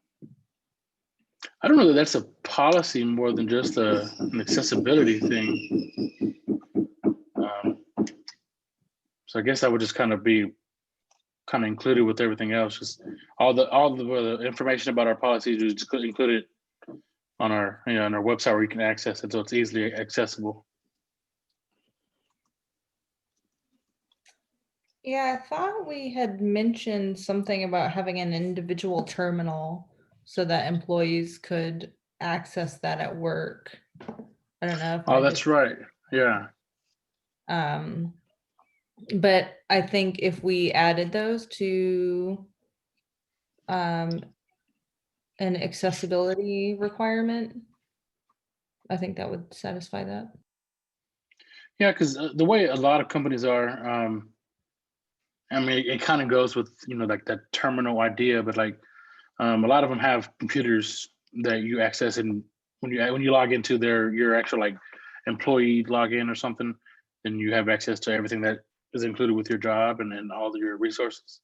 Speaker 1: I don't know that that's a policy more than just an accessibility thing. So I guess that would just kind of be included with everything else. Just all the information about our policies is just included on our on our website where you can access it, so it's easily accessible.
Speaker 6: Yeah, I thought we had mentioned something about having an individual terminal so that employees could access that at work. I don't know if
Speaker 1: Oh, that's right. Yeah.
Speaker 6: But I think if we added those to an accessibility requirement, I think that would satisfy that.
Speaker 1: Yeah, because the way a lot of companies are, I mean, it kind of goes with like that terminal idea, but like a lot of them have computers that you access, and when you log into your actual like employee login or something, then you have access to everything that is included with your job and all of your resources.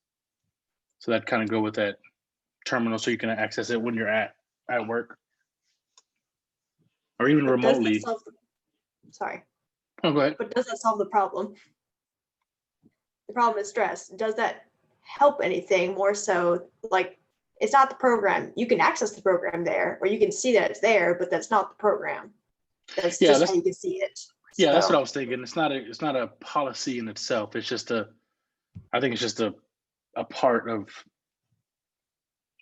Speaker 1: So that kind of go with that terminal, so you can access it when you're at work or even
Speaker 4: But does that
Speaker 1: remotely.
Speaker 4: Sorry.
Speaker 1: Oh, go ahead.
Speaker 4: But does that solve the problem? The problem is stress. Does that help anything more so? Like, it's not the program. You can access the program there, or you can see that it's there, but that's not the program. That's just how you can see it.
Speaker 1: Yeah, that's what I was thinking. It's not a policy in itself. It's just I think it's just a a part of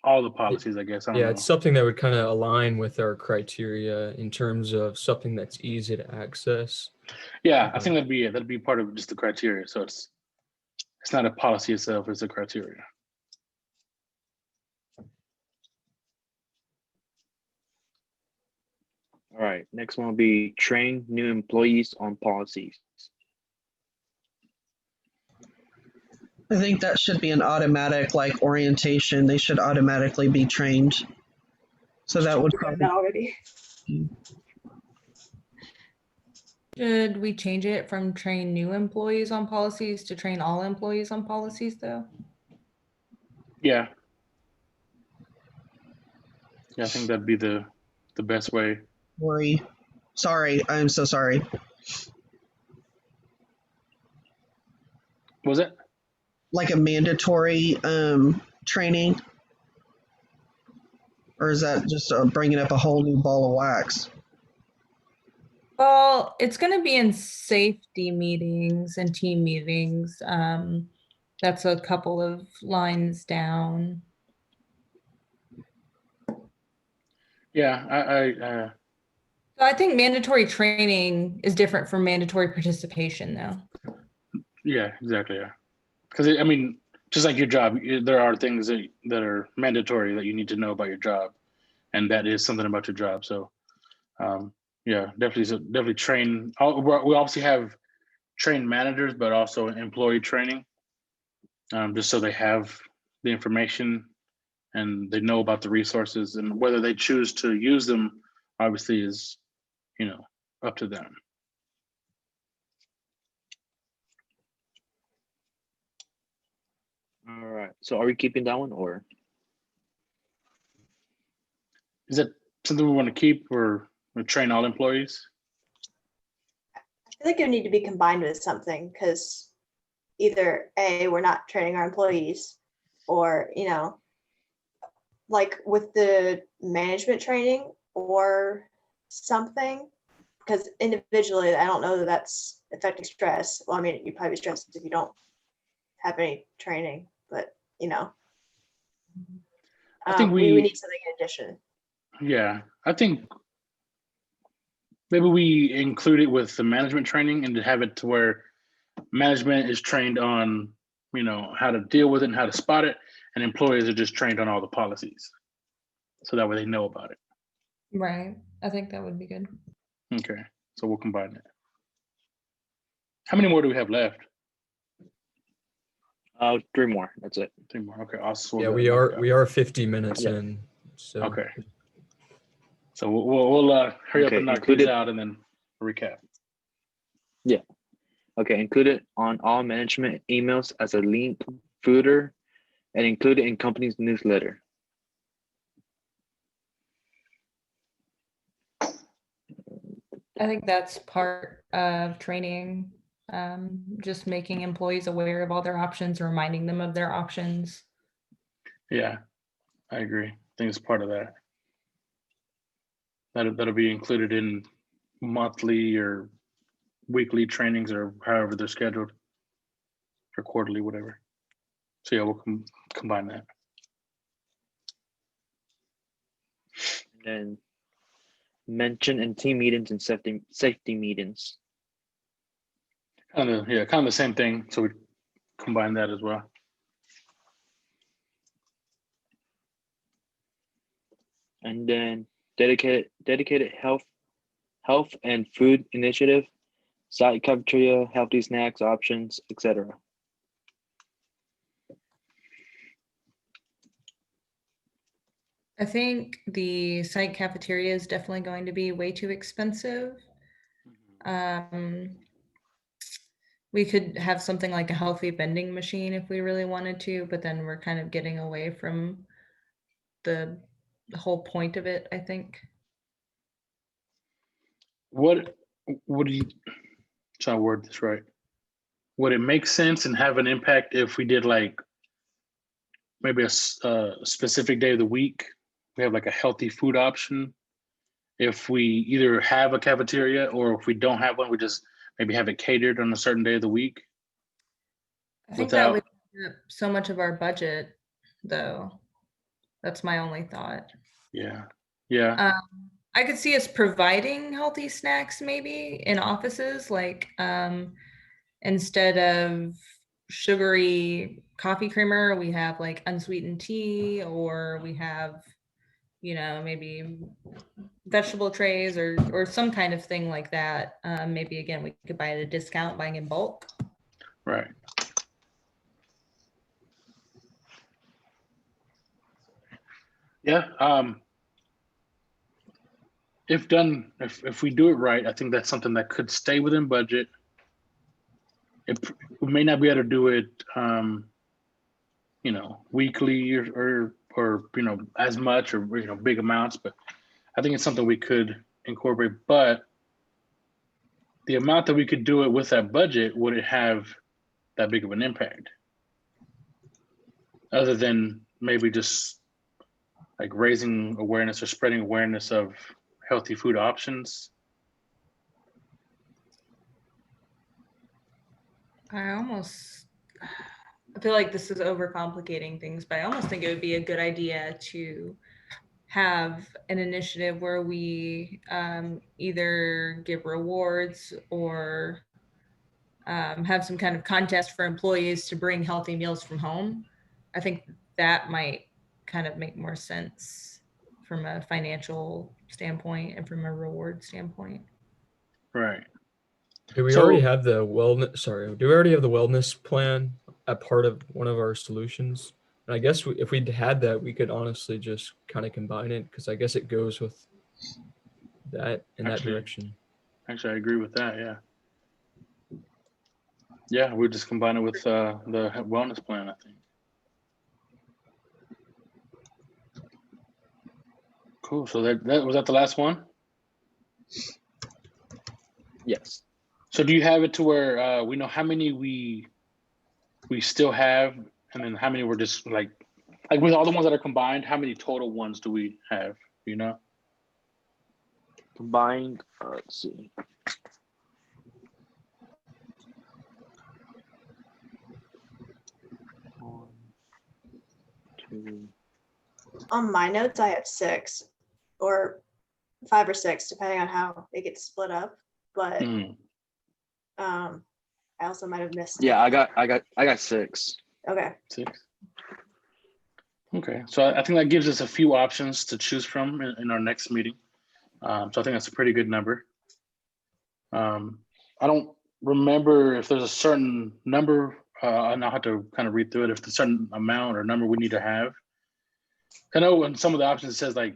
Speaker 1: all the policies, I guess. I don't
Speaker 3: Yeah,
Speaker 1: know.
Speaker 3: it's something that would kind of align with our criteria in terms of something that's easy to access.
Speaker 1: Yeah, I think that'd be it. That'd be part of just the criteria. So it's not a policy itself, it's a criteria.
Speaker 5: All right, next one will be train new employees on policies.
Speaker 2: I think that should be an automatic, like orientation. They should automatically be trained. So that would
Speaker 4: We've done
Speaker 2: probably,
Speaker 4: that already.
Speaker 6: Should we change it from train new employees on policies to train all employees on policies though?
Speaker 1: Yeah. Yeah, I think that'd be the best way.
Speaker 2: worry. Sorry, I'm so sorry.
Speaker 1: Was it?
Speaker 2: Like a mandatory training? Or is that just bringing up a whole new ball of wax?
Speaker 6: Well, it's going to be in safety meetings and team meetings. That's a couple of lines down.
Speaker 1: Yeah,
Speaker 6: So I think mandatory training is different from mandatory participation though.
Speaker 1: yeah, exactly. Yeah. Because I mean, just like your job, there are things that are mandatory that you need to know about your job, and that is something about your job. So, yeah, definitely train. We obviously have trained managers, but also employee training, just so they have the information and they know about the resources, and whether they choose to use them, obviously, is up to them.
Speaker 5: All right, so are we keeping that one or?
Speaker 1: Is that something we want to keep or train all employees?
Speaker 4: I feel like it would need to be combined with something because either A, we're not training our employees, or, like with the management training or something, because individually, I don't know that that's affecting stress. Well, I mean, you'd probably be stressed if you don't have any training, but
Speaker 1: I think
Speaker 4: we need something in addition.
Speaker 1: Yeah, I think maybe we include it with the management training and to have it to where management is trained on, how to deal with it and how to spot it, and employees are just trained on all the policies. So that way they know about it.
Speaker 6: Right. I think that would be good.
Speaker 1: Okay, so we'll combine it. How many more do we have left?
Speaker 5: 3 more, that's it.
Speaker 1: 3 more. Okay, awesome.
Speaker 3: Yeah, we are 50 minutes
Speaker 5: Yeah.
Speaker 3: in. So
Speaker 1: Okay. So we'll hurry up
Speaker 5: Okay,
Speaker 1: and knock
Speaker 5: include
Speaker 1: these
Speaker 5: it.
Speaker 1: out and then recap.
Speaker 5: Okay, include it on all management emails as a link footer and include it in company's newsletter.
Speaker 6: I think that's part of training, just making employees aware of all their options, reminding them of their options.
Speaker 1: Yeah, I agree. I think it's part of that. That'll be included in monthly or weekly trainings or however they're scheduled, or quarterly, whatever. So yeah, we'll combine that.
Speaker 5: And then mention in team meetings and safety meetings.
Speaker 1: Kind of the same thing. So we combine that as well.
Speaker 5: And then dedicated health and food initiative, site cafeteria, healthy snacks options, etc.
Speaker 6: I think the site cafeteria is definitely going to be way too expensive. We could have something like a healthy vending machine if we really wanted to, but then we're kind of getting away from the whole point of it, I think.
Speaker 1: What do you try to word this right? Would it make sense and have an impact if we did like maybe a specific day of the week? We have like a healthy food option. If we either have a cafeteria or if we don't have one, we just maybe have it catered on a certain day of the week.
Speaker 6: I think that would be up so much of our budget, though. That's my only thought.
Speaker 1: Yeah. Yeah.
Speaker 6: I could see us providing healthy snacks maybe in offices, like instead of sugary coffee creamer, we have like unsweetened tea, or we have, maybe vegetable trays or some kind of thing like that. Maybe again, we could buy at a discount, buying in bulk.
Speaker 1: Right. Yeah. If done, if we do it right, I think that's something that could stay within budget. We may not be able to do it, weekly or as much or big amounts, but I think it's something we could incorporate. But the amount that we could do it with that budget, would it have that big of an impact? Other than maybe just like raising awareness or spreading awareness of healthy food options.
Speaker 6: I feel like this is overcomplicating things, but I almost think it would be a good idea to have an initiative where we either give rewards or have some kind of contest for employees to bring healthy meals from home. I think that might kind of make more sense from a financial standpoint and from a reward standpoint.
Speaker 1: Right.
Speaker 3: Do we already have the wellness? Sorry, do we already have the wellness plan a part of one of our solutions? And I guess if we'd had that, we could honestly just kind of combine it, because I guess it goes with that in that direction.
Speaker 1: Actually, I agree with that. Yeah. Yeah, we just combine it with the wellness plan, I think. Cool. So that was that the last one?
Speaker 5: Yes.
Speaker 1: So do you have it to where we know how many we still have, and then how many we're just like with all the ones that are combined, how many total ones do we have? You know?
Speaker 5: Combined, let's see. One, two.
Speaker 4: On my notes, I have 6 or 5 or 6, depending on how it gets split up. But I also might have missed.
Speaker 5: Yeah, I got 6.
Speaker 4: Okay.
Speaker 1: 6. Okay, so I think that gives us a few options to choose from in our next meeting. So I think that's a pretty good number. I don't remember if there's a certain number, and I'll have to kind of read through it, if there's a certain amount or number we need to have. I know in some of the options it says like,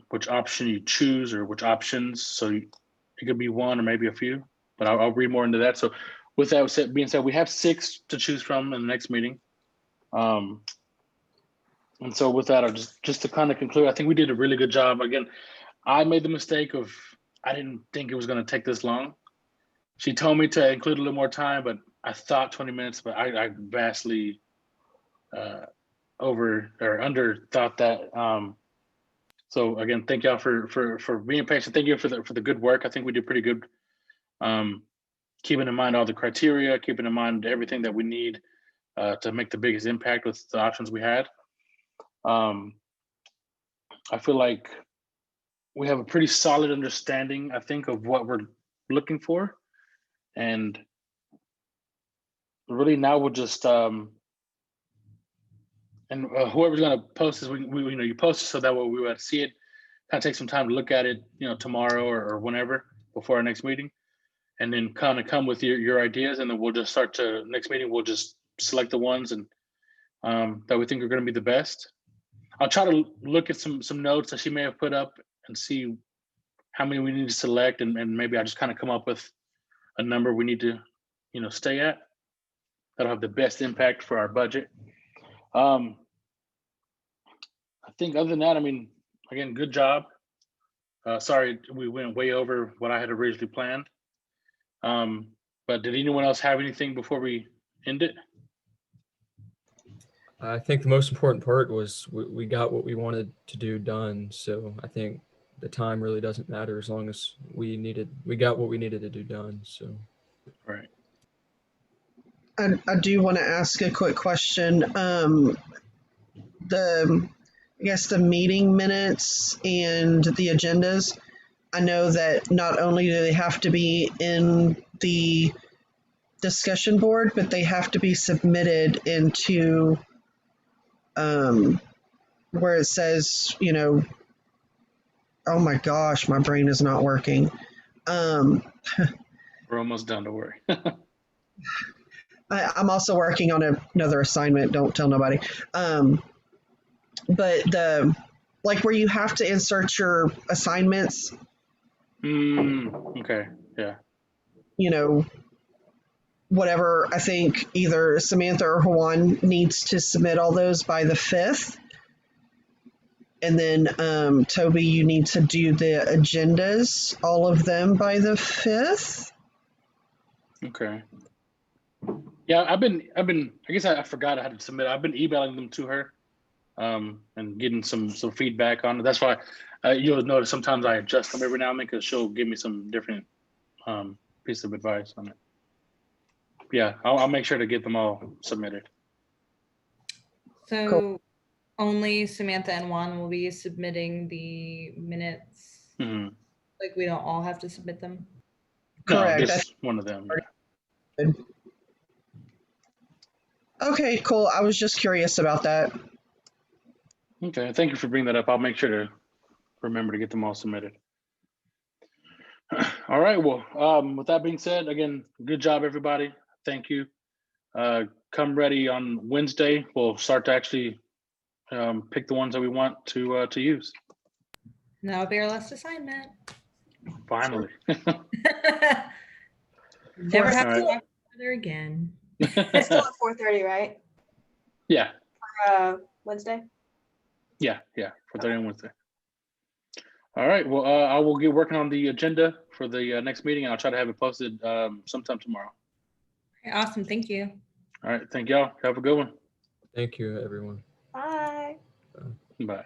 Speaker 1: which option you choose or which options. So it could be one or maybe a few, but I'll read more into that. So with that being said, we have 6 to choose from in the next meeting. And so with that, I'll just to kind of conclude, I think we did a really good job. Again, I made the mistake of, I didn't think it was going to take this long. She told me to include a little more time, but I thought 20 minutes, but I vastly over or under thought that. So again, thank y'all for being patient. Thank you for the good work. I think we did pretty good. Keeping in mind all the criteria, keeping in mind everything that we need to make the biggest impact with the options we had. I feel like we have a pretty solid understanding, I think, of what we're looking for. And really now we'll just, and whoever's gonna post this, you post it so that way we would see it, kind of take some time to look at it, tomorrow or whenever before our next meeting. And then kind of come with your ideas, and then we'll just start to next meeting. We'll just select the ones and that we think are going to be the best. I'll try to look at some notes that she may have put up and see how many we need to select, and maybe I just kind of come up with a number we need to, stay at. That'll have the best impact for our budget. I think other than that, again, good job. Sorry, we went way over what I had originally planned. But did anyone else have anything before we end it?
Speaker 3: I think the most important part was we got what we wanted to do done. So I think the time really doesn't matter as long as we got what we needed to do done. So.
Speaker 1: Right.
Speaker 2: I do want to ask a quick question. I guess the meeting minutes and the agendas, I know that not only do they have to be in the discussion board, but they have to be submitted into where it says, oh my gosh, my brain is not working.
Speaker 1: We're almost done, don't worry.
Speaker 2: I'm also working on another assignment. Don't tell nobody. But where you have to insert your assignments,
Speaker 1: Okay, yeah.
Speaker 2: Whatever, I think either Samantha or Juan needs to submit all those by the 5th. And then Toby, you need to do the agendas, all of them by the 5th.
Speaker 1: Okay. Yeah, I guess I forgot I had to submit. I've been emailing them to her, and getting some feedback on it. That's why you'll notice sometimes I adjust them every now and then because she'll give me some different piece of advice on it. Yeah, I'll make sure to get them all submitted.
Speaker 6: So only Samantha and Juan will be submitting the minutes.
Speaker 1: Mm-hmm.
Speaker 6: Like we don't all have to submit them.
Speaker 2: Correct.
Speaker 1: No, just one of them. Yeah.
Speaker 2: Okay, cool. I was just curious about that.
Speaker 1: Okay, thank you for bringing that up. I'll make sure to remember to get them all submitted. All right, well, with that being said, again, good job, everybody. Thank you. Come ready on Wednesday. We'll start to actually pick the ones that we want to use.
Speaker 6: And that'll be our last assignment.
Speaker 1: Finally.
Speaker 6: Never have to
Speaker 1: Alright.
Speaker 6: talk together again.
Speaker 4: It's still at 4:30, right?
Speaker 1: Yeah,
Speaker 4: Wednesday?
Speaker 1: yeah, for 30 on Wednesday. All right, well, I will get working on the agenda for the next meeting, and I'll try to have it posted sometime tomorrow.
Speaker 6: Okay, awesome. Thank you.
Speaker 1: All right, thank y'all. Have a good one.
Speaker 3: Thank you, everyone.
Speaker 4: Bye.
Speaker 1: Bye.